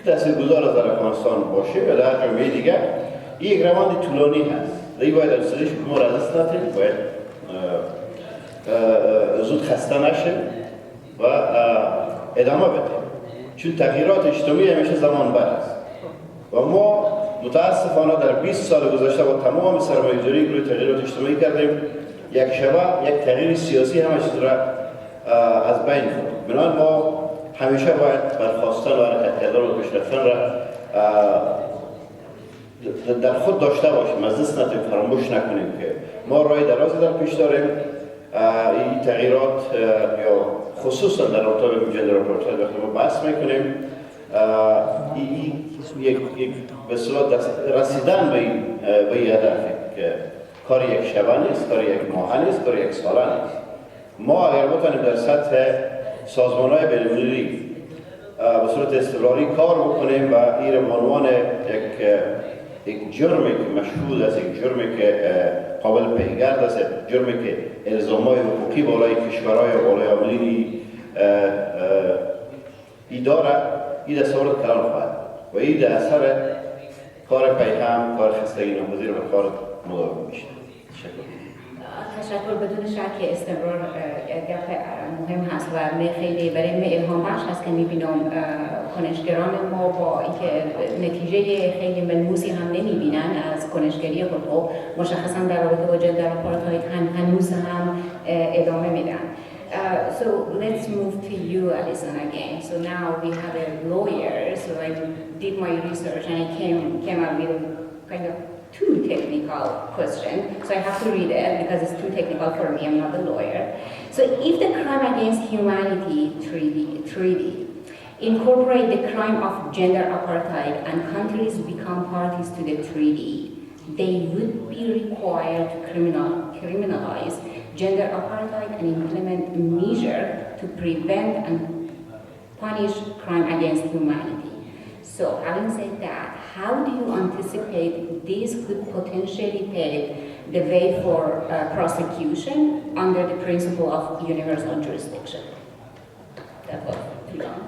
Speaker 6: که تاثیرگذار در افغانستان باشه و در جامعه دیگر، این یک روند طولانی هست. این باید ارسالش که ما را دست ندیم، باید زود خسته نشه و ادامه بدیم. چون تغییرات اجتماعی همیشه زمان بر است و ما متاسفانه در 20 سال گذشته با تمام سرمایه‌گذاری روی تغییرات اجتماعی کردیم، یک شبه یک تغییر سیاسی همه چیز را از بین برد. بنابراین ما همیشه باید برخواستن و حرکت کردن و پیشرفتن را در خود داشته باشیم، از دست ندیم، فراموش نکنیم که ما راه درازی در پیش داریم. این تغییرات یا خصوصا در رابطه با جندر آپارتاید وقتی ما بحث میکنیم، یک به اصطلاح رسیدن به این هدف که کار یک شبه نیست، کار یک ماه نیست، کار یک ساله نیست. ما اگر بتوانیم در سطح سازمان‌های بین‌المللی به صورت استمراری کار بکنیم و این به عنوان یک جرمی که مشهود است، یک جرمی که قابل پیگرد است، جرمی که الزام‌های حقوقی بالای کشورهای و بالای عاملین ای داره، این دستاورد کلان خواهد و این در اثر کار پیهم، کار خستگی ناپذیر و کار مداوم میشه.
Speaker 4: تشکر. بدون شک استمرار گپ مهم هست و خیلی برای من الهام بخش هست که میبینم کنشگران ما با اینکه نتیجه خیلی ملموسی هم نمیبینن از کنشگری خود مشخصا در رابطه با جندر آپارتاید هنوز هم ادامه میدن. So let's move to you, Alyssa, again. So now we have a lawyer. So I did my research and I came up with kind of too technical question. So I have to read it because it's too technical for me. I'm not a lawyer. So if the Crime Against Humanity Treaty incorporate the crime of gender apartheid and countries become parties to the treaty, they would be required to criminalize gender apartheid and implement measures to prevent and punish crime against humanity. So having said that, how do you anticipate this could potentially pave the way for prosecution under the principle of universal jurisdiction? That was too long.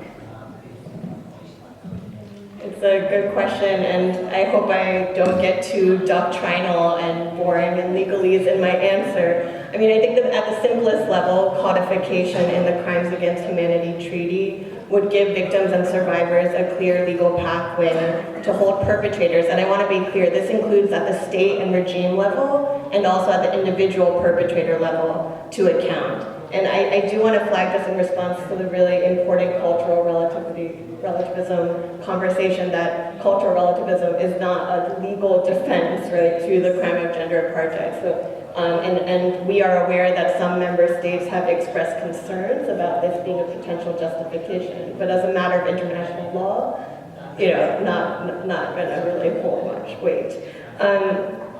Speaker 5: It's a good question, and I hope I don't get too doctrinal and boring and legalese in my answer. I mean, I think that at the simplest level, codification in the Crimes Against Humanity Treaty would give victims and survivors a clear legal pathway to hold perpetrators. And I want to be clear, this includes at the state and regime level and also at the individual perpetrator level to account. And I do want to flag this in response to the really important cultural relativism conversation that cultural relativism is not a legal defense, right, to the crime of gender apartheid. So, and we are aware that some member states have expressed concerns about this being a potential justification, but as a matter of international law, you know, not going to really hold much weight.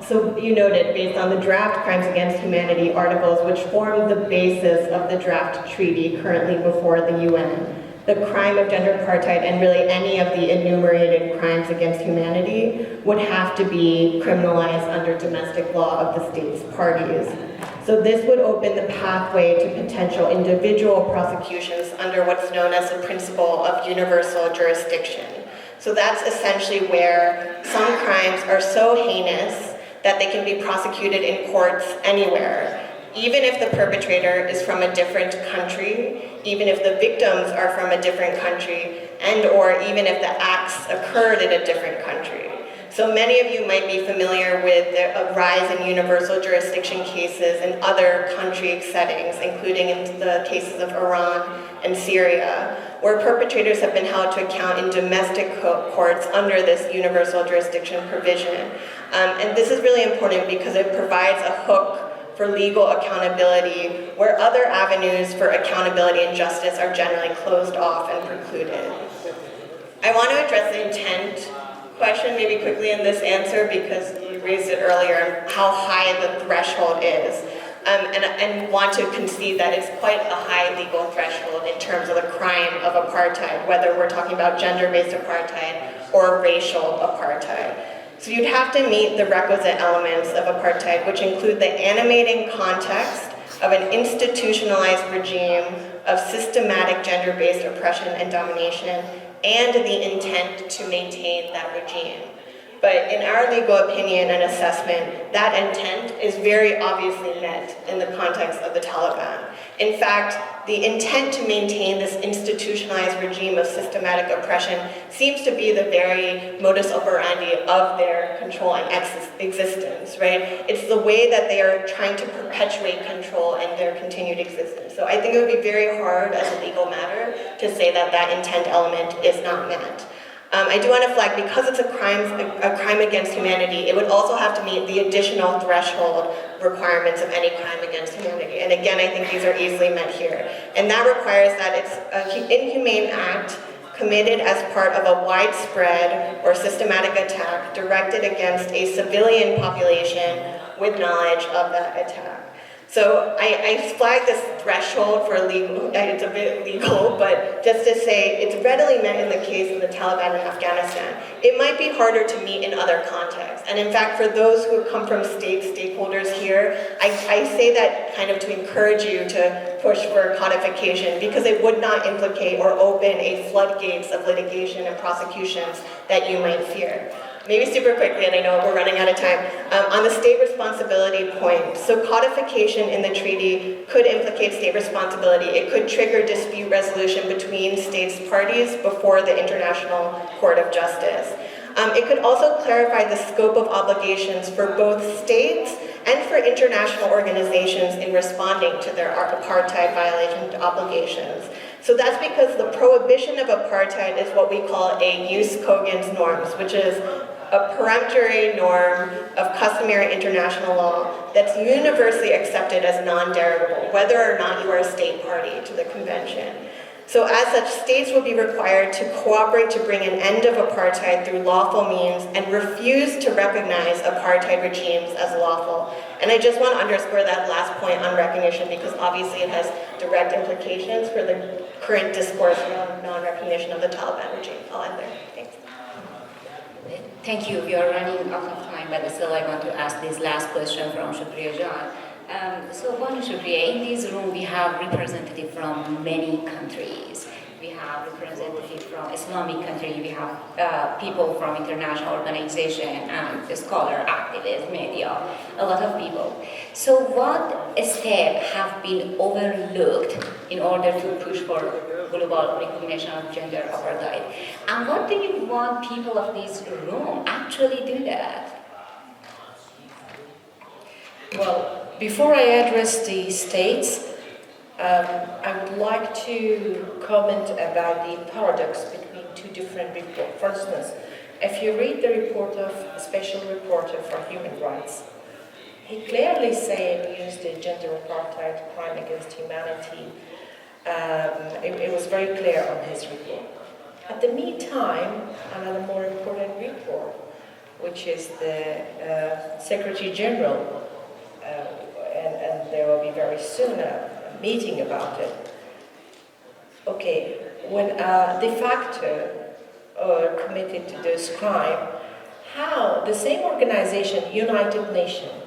Speaker 5: So you noted, based on the draft Crimes Against Humanity articles, which form the basis of the draft treaty currently before the UN, the crime of gender apartheid and really any of the enumerated crimes against humanity would have to be criminalized under domestic law of the state's parties. So this would open the pathway to potential individual prosecutions under what's known as the principle of universal jurisdiction. So that's essentially where some crimes are so heinous that they can be prosecuted in courts anywhere, even if the perpetrator is from a different country, even if the victims are from a different country, and or even if the acts occurred in a different country. So many of you might be familiar with the rise in universal jurisdiction cases in other country settings, including in the cases of Iran and Syria, where perpetrators have been held to account in domestic courts under this universal jurisdiction provision. And this is really important because it provides a hook for legal accountability where other avenues for accountability and justice are generally closed off and precluded. I want to address the intent question maybe quickly in this answer because you raised it earlier, how high the threshold is. And want to concede that it's quite a high legal threshold in terms of the crime of apartheid, whether we're talking about gender-based apartheid or racial apartheid. So you'd have to meet the requisite elements of apartheid, which include the animating context of an institutionalized regime of systematic gender-based oppression and domination, and the intent to maintain that regime. But in our legal opinion and assessment, that intent is very obviously met in the context of the Taliban. In fact, the intent to maintain this institutionalized regime of systematic oppression seems to be the very modus operandi of their controlling existence, right? It's the way that they are trying to perpetuate control and their continued existence. So I think it would be very hard as a legal matter to say that that intent element is not met. I do want to flag, because it's a crime against humanity, it would also have to meet the additional threshold requirements of any crime against humanity. And again, I think these are easily met here. And that requires that it's an inhumane act committed as part of a widespread or systematic attack directed against a civilian population with knowledge of that attack. So I flagged this threshold for legal, it's a bit legal, but just to say it's readily met in the case of the Taliban in Afghanistan. It might be harder to meet in other contexts. And in fact, for those who come from stakeholders here, I say that kind of to encourage you to push for codification, because it would not implicate or open a floodgates of litigation and prosecutions that you might fear. Maybe super quickly, and I know we're running out of time, on the state responsibility point. So codification in the treaty could implicate state responsibility. It could trigger dispute resolution between states parties before the International Court of Justice. It could also clarify the scope of obligations for both states and for international organizations in responding to their apartheid violation obligations. So that's because the prohibition of apartheid is what we call a jus cogens norms, which is a peremptory norm of customary international law that's universally accepted as non-derogable, whether or not you are a state party to the convention. So as such, states will be required to cooperate to bring an end of apartheid through lawful means and refuse to recognize apartheid regimes as lawful. And I just want to underscore that last point on recognition, because obviously it has direct implications for the current discourse around non-recognition of the Taliban regime. I'll end there. Thanks.
Speaker 4: Thank you. We are running out of time, but still I want to ask this last question from Shukria John. So, Shukria, in this room we have representatives from many countries. We have representatives from Islamic country, we have people from international organization, and scholar, activists, media, a lot of people. So what steps have been overlooked in order to push for global recognition of gender apartheid? And what do you want people of this room actually do that?
Speaker 3: Well, before I address the states, I would like to comment about the paradox between two different reports. For instance, if you read the report of a special reporter for human rights, he clearly used the gender apartheid, crime against humanity. It was very clear on his report. At the meantime, another more important report, which is the Secretary General, and there will be very soon a meeting about it. Okay, when de facto committed to this crime, how the same organization, United Nations,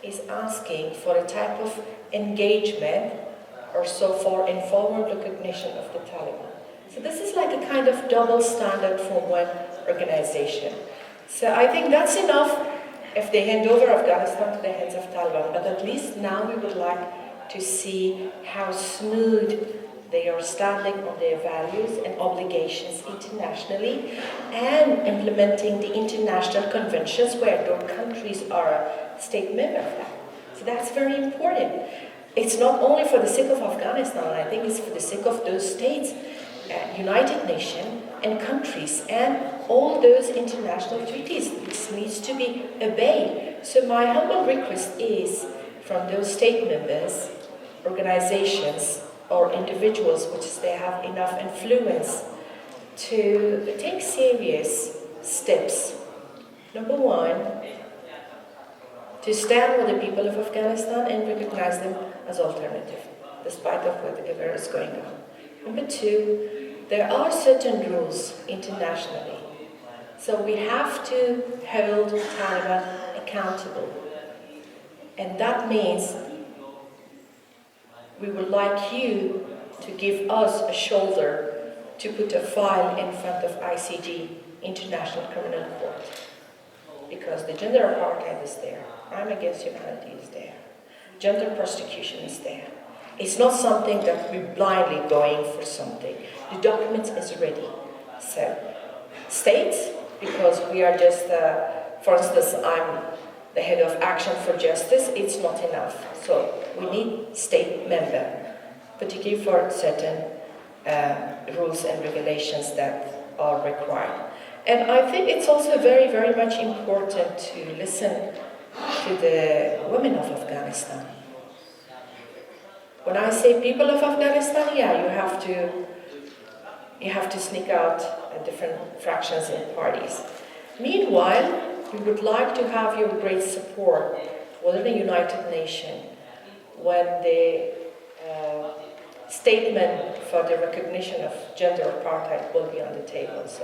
Speaker 3: is asking for a type of engagement or so for informal recognition of the Taliban. So this is like a kind of double standard for one organization. So I think that's enough if they hand over Afghanistan to the heads of Taliban, but at least now we would like to see how smooth they are standing on their values and obligations internationally and implementing the international conventions where their countries are a state member of that. So that's very important. It's not only for the sake of Afghanistan, I think it's for the sake of those states, United Nations and countries and all those international treaties. This needs to be obeyed. So my humble request is from those state members, organizations or individuals which they have enough influence to take serious steps. Number one, to stand with the people of Afghanistan and recognize them as alternative, despite of whatever is going on. Number two, there are certain rules internationally. So we have to hold Taliban accountable. And that means we would like you to give us a shoulder to put a file in front of ICG, International Criminal Court. Because the gender apartheid is there, crime against humanity is there, gender prostitution is there. It's not something that we're blindly going for something. The document is ready. So, states, because we are just, for instance, I'm the head of Action for Justice, it's not enough. So we need state member, particularly for certain rules and regulations that are required. And I think it's also very, very much important to listen to the women of Afghanistan. When I say people of Afghanistan, yeah, you have to sneak out different fractions and parties. Meanwhile, we would like to have your great support within the United Nations when the statement for the recognition of gender apartheid will be on the table. So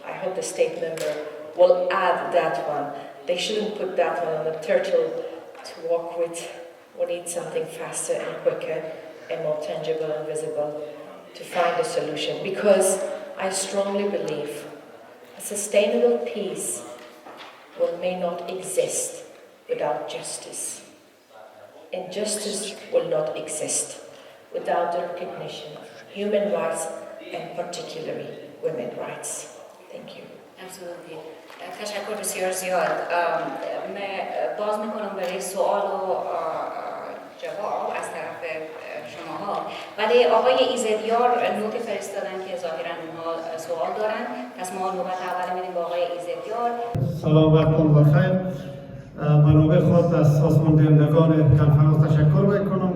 Speaker 3: I hope the state member will add that one. They shouldn't put that one on the turtle to walk with. We need something faster and quicker and more tangible and visible to find a solution, because I strongly believe a sustainable peace may not exist without justice. And justice will not exist without the recognition of human rights and particularly women's rights. Thank you.
Speaker 4: Absolutely. تشکر بسیار زیاد. من باز میکنم برای سوال و جواب از طرف شماها، ولی آقای ایزدیار نوت فرستادن که ظاهراً اونها سوال دارن، پس ما نوبت اول میدیم با آقای ایزدیار.
Speaker 8: سلام وقتتون بخیر. منابع خود از سازمان دهندگان کنفرانس تشکر میکنم.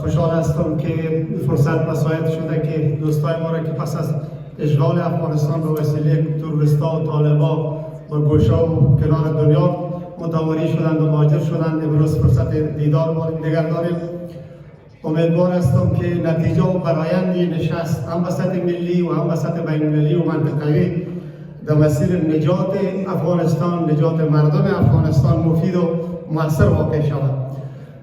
Speaker 8: خوشحال هستم که فرصت مساعد شده که دوستای ما را که پس از اشغال افغانستان به وسیله تروریستا و طالبا و گوشا و کنار دنیا متواری شدند و مهاجر شدند، امروز فرصت دیدار با دیگر داریم. امیدوار هستم که نتیجه و برآیندی نشست هم وسط ملی و هم وسط بین المللی و منطقه‌ای در مسیر نجات افغانستان، نجات مردم افغانستان مفید و مؤثر واقع شود.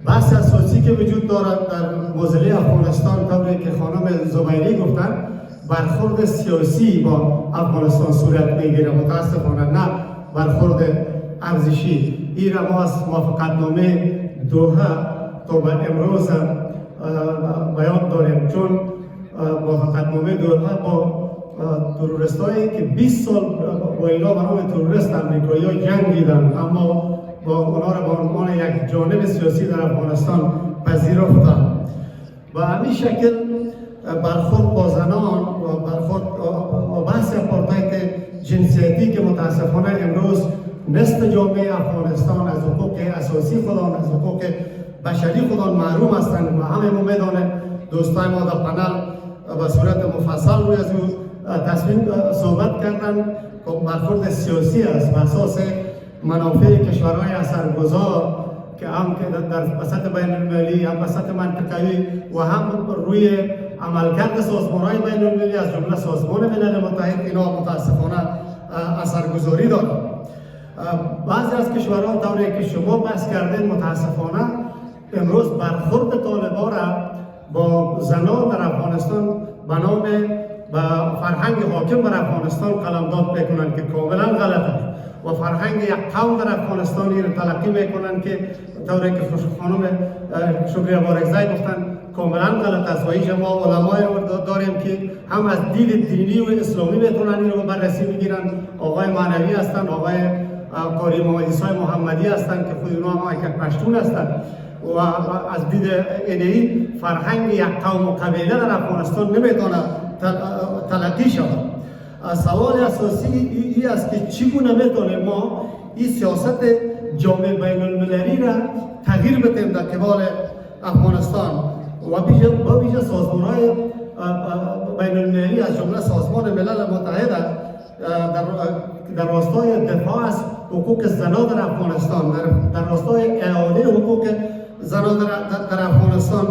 Speaker 8: بحث اساسی که وجود دارد در موضوع افغانستان، طوری که خانم زبیری گفتند، برخورد سیاسی با افغانستان صورت میگیره. متاسفانه نه برخورد ارزشی. این را ما از موافقتنامه دوحه تا به امروز بیان داریم، چون موافقتنامه دوحه با تروریستایی که 20 سال با اینا به نام تروریست امریکایی‌ها جنگیدند، اما با اونا را به عنوان یک جانب سیاسی در افغانستان پذیرفتند. و همین شکل برخورد با زنان و برخورد و بحث آپارتاید جنسیتی که متاسفانه امروز نصف جامعه افغانستان از حقوق اساسی خودان، از حقوق بشری خودان محروم هستند و همه ما میدانیم. دوستای ما در پنل به صورت مفصل روی از تصمیم صحبت کردن که برخورد سیاسی است به اساس منافع کشورهای اثرگذار که هم در وسط بین المللی، هم وسط منطقه‌ای و هم روی عملکرد سازمان‌های بین المللی از جمله سازمان ملل متحد، اینا متاسفانه اثرگذاری دارند. بعضی از کشورها طوری که شما بحث کردین متاسفانه امروز برخورد طالبان را با زنان در افغانستان به نام و فرهنگ حاکم بر افغانستان قلمداد میکنند که کاملا غلط است و فرهنگ یک قوم در افغانستان را تلقی میکنند که طوری که خانم شکریا بارکزای گفتن کاملا غلط است. و اینجا ما علمای داریم که هم از دید دینی و اسلامی میتونن این رو بررسی میگیرن. آقای معنوی هستند، آقای قاری محمد عیسی محمدی هستند که خود اونا هم یک پشتون هستند و از دید اینی فرهنگ یک قوم و قبیله در افغانستان نمیتونه تلقی شود. سوال اساسی این است که چگونه میتونیم ما این سیاست جامعه بین المللی را تغییر بدیم در قبال افغانستان و بیجا سازمان‌های بین المللی از جمله سازمان ملل متحد در راستای دفاع از حقوق زنان در افغانستان، در راستای اعاده حقوق زنان در افغانستان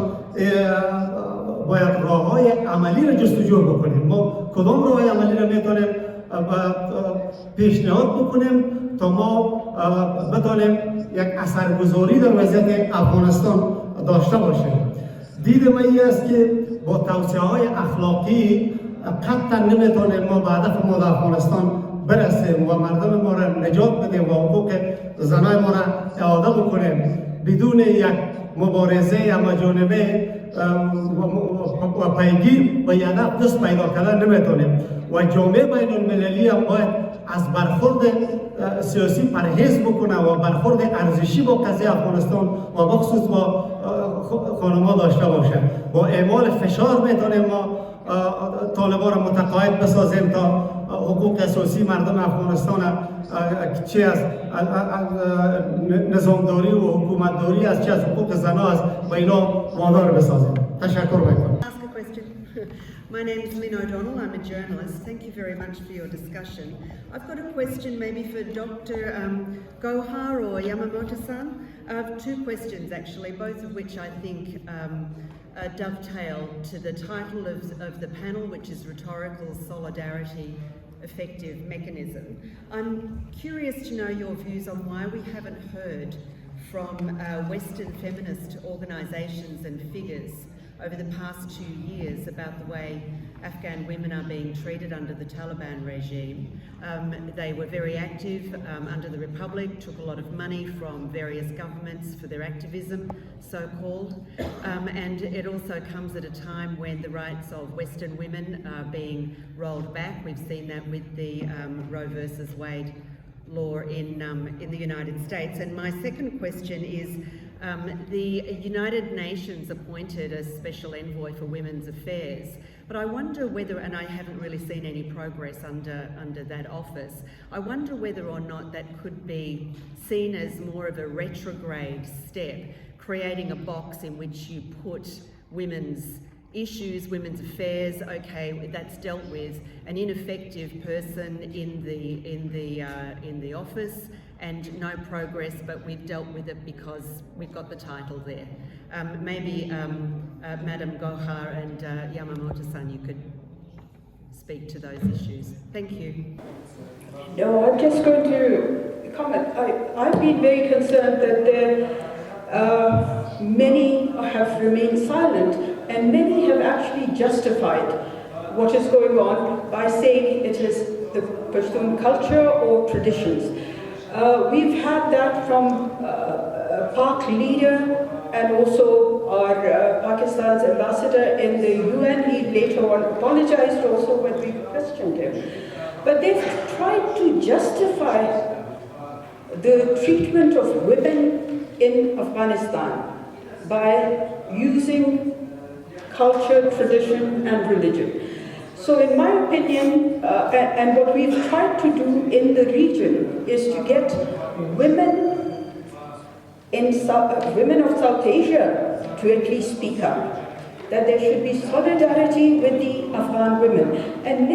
Speaker 8: باید راه‌های عملی را جستجو بکنیم. ما کدام راه‌های عملی را میتونیم پیشنهاد بکنیم تا ما بتونیم یک اثرگذاری در وضعیت افغانستان داشته باشیم. دید من این است که با توصیه‌های اخلاقی قطعا نمیتونیم ما به هدف ما در افغانستان برسیم و مردم ما را نجات بدیم و حقوق زنای ما را اعاده بکنیم بدون یک مبارزه همه‌جانبه و پیگیر و هدف دست پیدا کردن نمیتونیم. و جامعه بین المللی هم باید از برخورد سیاسی پرهیز بکنه و برخورد ارزشی با قضیه افغانستان و بخصوص با خانم‌ها داشته باشه. با اعمال فشار میتونیم ما طالبان را متقاعد بسازیم تا حقوق اساسی مردم افغانستان چی از نظامداری و حکومتداری از چی از حقوق زنان است و اینا وادار بسازیم. تشکر میکنم.
Speaker 9: My name is Lynn O'Donnell, I'm a journalist. Thank you very much for your discussion. I've got a question maybe for Dr. Gohar or Yamamoto-san. I have two questions actually, both of which I think dovetail to the title of the panel, which is Rhetorical Solidarity Effective Mechanism. I'm curious to know your views on why we haven't heard from Western feminist organisations and figures over the past 2 years about the way Afghan women are being treated under the Taliban regime. They were very active under the Republic, took a lot of money from various governments for their activism, so-called, and it also comes at a time when the rights of Western women are being rolled back. We've seen that with the Roe versus Wade law in the United States. And my second question is, the United Nations appointed a special envoy for women's affairs, but I wonder whether, and I haven't really seen any progress under that office, I wonder whether or not that could be seen as more of a retrograde step, creating a box in which you put women's issues, women's affairs, okay, that's dealt with, an ineffective person in the office, and no progress, but we've dealt with it because we've got the title there. Maybe Madam Gohar and Yamamoto-san, you could speak to those issues. Thank you.
Speaker 7: No, I'm just going to comment. I've been very concerned that many have remained silent, and many have actually justified what is going on by saying it is the Pashtun culture or traditions. We've had that from Pak leader and also our Pakistan's ambassador in the UN. He later on apologized also when we questioned him. But they've tried to justify the treatment of women in Afghanistan by using culture, tradition, and religion. So in my opinion, and what we've tried to do in the region is to get women of South Asia to at least speak up, that there should be solidarity with the Afghan women. And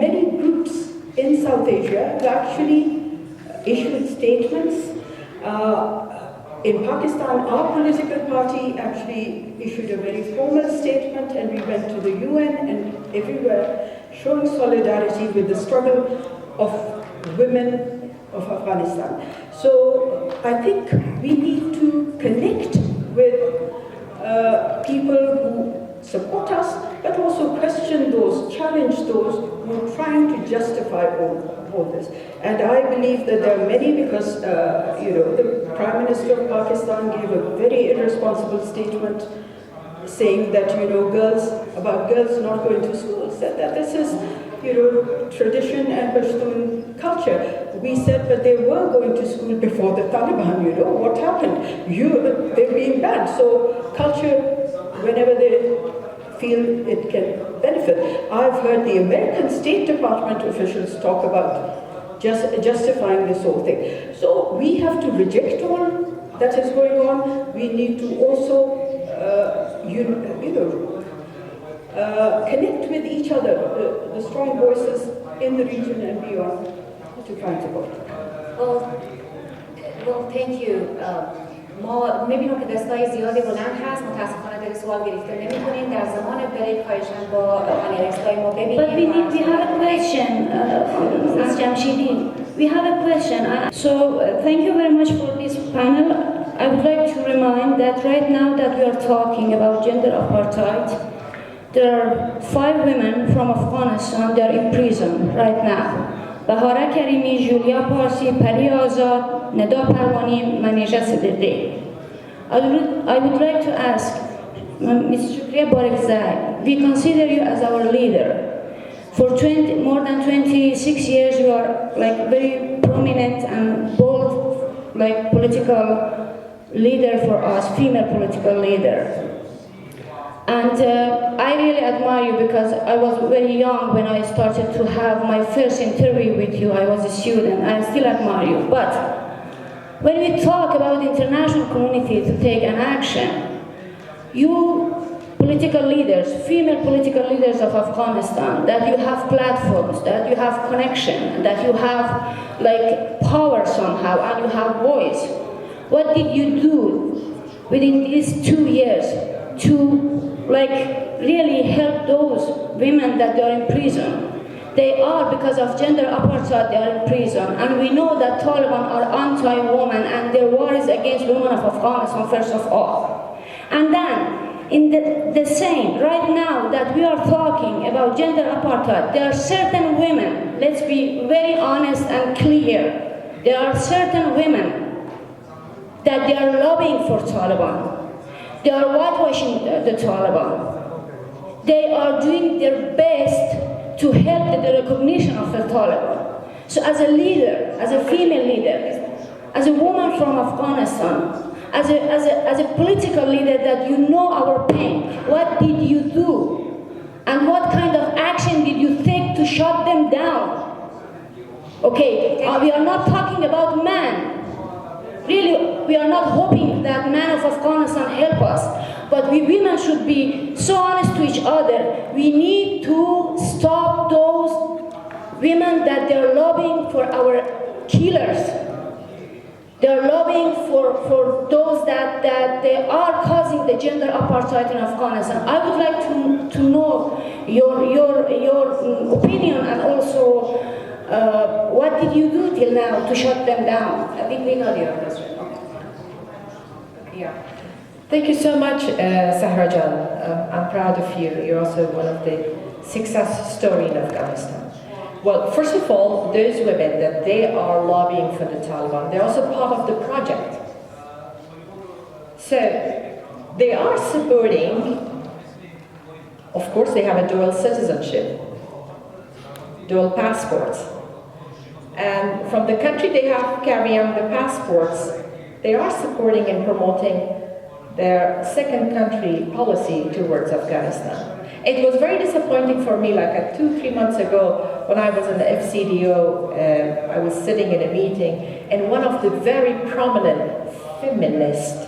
Speaker 7: many groups in South Asia have actually issued statements. In Pakistan, our political party actually issued a very formal statement, and we went to the UN and everywhere showing solidarity with the struggle of women of Afghanistan. So I think we need to connect with people who support us, but also question those, challenge those who are trying to justify all this. And I believe that there are many, because the Prime Minister of Pakistan gave a very irresponsible statement saying that girls not going to school, said that this is tradition and Pashtun culture. We said, but they were going to school before the Taliban, what happened? They're being banned. So culture, whenever they feel it can benefit. I've heard the American State Department officials talk about justifying this whole thing. So we have to reject all that is going on. We need to also, connect with each other, the strong voices in the region and beyond, to find support.
Speaker 4: Well, thank you. ما می‌بینیم که دستای زیادی بلند هست، متاسفانه در سوال گرفته نمی‌کنیم. در زمان بریک خواهشاً با پانلیست‌های ما ببینیم.
Speaker 10: But we have a question, Ms. Jamshidi. We have a question. So thank you very much for this panel. I would like to remind that right now that we are talking about gender apartheid, there are 5 women from Afghanistan, they are in prison right now. Bahara Karimi, Julia Parsi, Pari Azad, Neda Parwani, Manisha Siddiqui. I would like to ask Ms. Shukria Barakzai, we consider you as our leader. For more than 26 years, you are very prominent and bold, political leader for us, female political leader. And I really admire you because I was very young when I started to have my first interview with you. I was a student. I still admire you. But when we talk about the international community to take an action, you political leaders, female political leaders of Afghanistan, that you have platforms, that you have connection, that you have like power somehow, and you have voice. What did you do within these 2 years to like really help those women that they are in prison? They are, because of gender apartheid, they are in prison. And we know that Taliban are anti-woman and their war is against women of Afghanistan, first of all. And then, in the same, right now that we are talking about gender apartheid, there are certain women, let's be very honest and clear, there are certain women that they are lobbying for Taliban. They are whitewashing the Taliban. They are doing their best to help the recognition of the Taliban. So as a leader, as a female leader, as a woman from Afghanistan, as a political leader that you know our pain, what did you do? And what kind of action did you take to shut them down? Okay, we are not talking about men. Really, we are not hoping that men of Afghanistan help us. But we women should be so honest to each other. We need to stop those women that they're lobbying for our killers. They're lobbying for those that they are causing the gender apartheid in Afghanistan. I would like to know your opinion, and also what did you do till now to shut them down? I think we know your question.
Speaker 3: Yeah. Thank you so much, Sahrajan. I'm proud of you. You're also one of the success stories in Afghanistan. Well, first of all, those women that they are lobbying for the Taliban, they're also part of the project. So they are supporting, of course they have a dual citizenship, dual passports. And from the country they have carrying the passports, they are supporting and promoting their second country policy towards Afghanistan. It was very disappointing for me, like 2-3 months ago, when I was in the FCDO, I was sitting in a meeting, and one of the very prominent feminists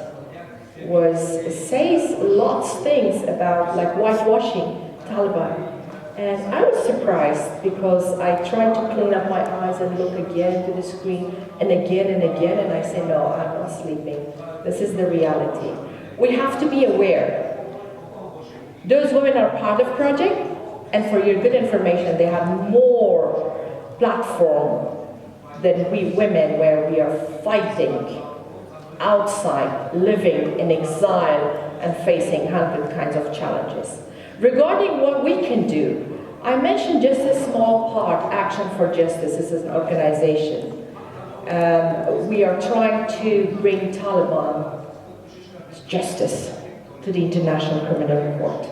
Speaker 3: says lots of things about like whitewashing Taliban. And I was surprised because I tried to clean up my eyes and look again to the screen and again, and I say, no, I'm not sleeping. This is the reality. We have to be aware. Those women are part of project, and for your good information, they have more platform than we women, where we are fighting outside, living in exile and facing 100 kinds of challenges. Regarding what we can do, I mentioned just a small part, Action for Justice. This is an organization. We are trying to bring Taliban justice to the International Criminal Court.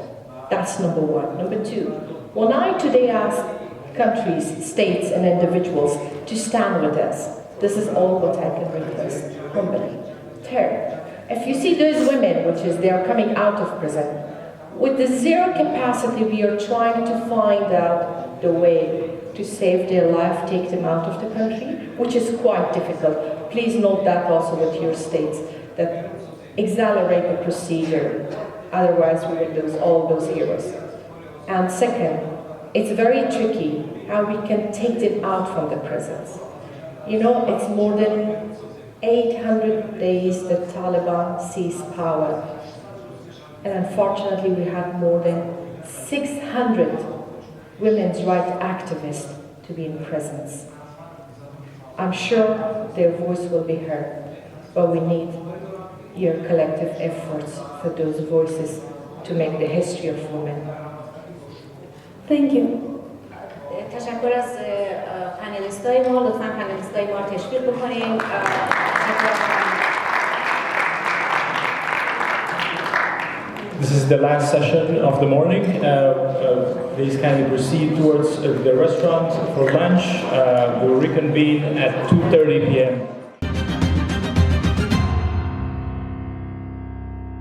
Speaker 3: That's number one. Number two, when I today ask countries, states, and individuals to stand with us, this is all what I can request humbly. Third, if you see those women, which is they are coming out of prison, with the zero capacity, we are trying to find out the way to save their life, take them out of the country, which is quite difficult. Please note that also with your states, that accelerate the procedure, otherwise we will lose all those heroes. And second, it's very tricky how we can take them out from the prisons. You know, it's more than 800 days that Taliban seized power. And unfortunately, we have more than 600 women's rights activists to be in prisons. I'm sure their voice will be heard, but we need your collective efforts for those voices to make the history of women.
Speaker 10: Thank you.
Speaker 4: تشکر از پنلیستای ما. لطفاً پنلیستای ما رو تشویق بکنیم.
Speaker 11: This is the last session of the morning. Please kindly proceed towards the restaurant for lunch. We'll reconvene at 2:30 p.m.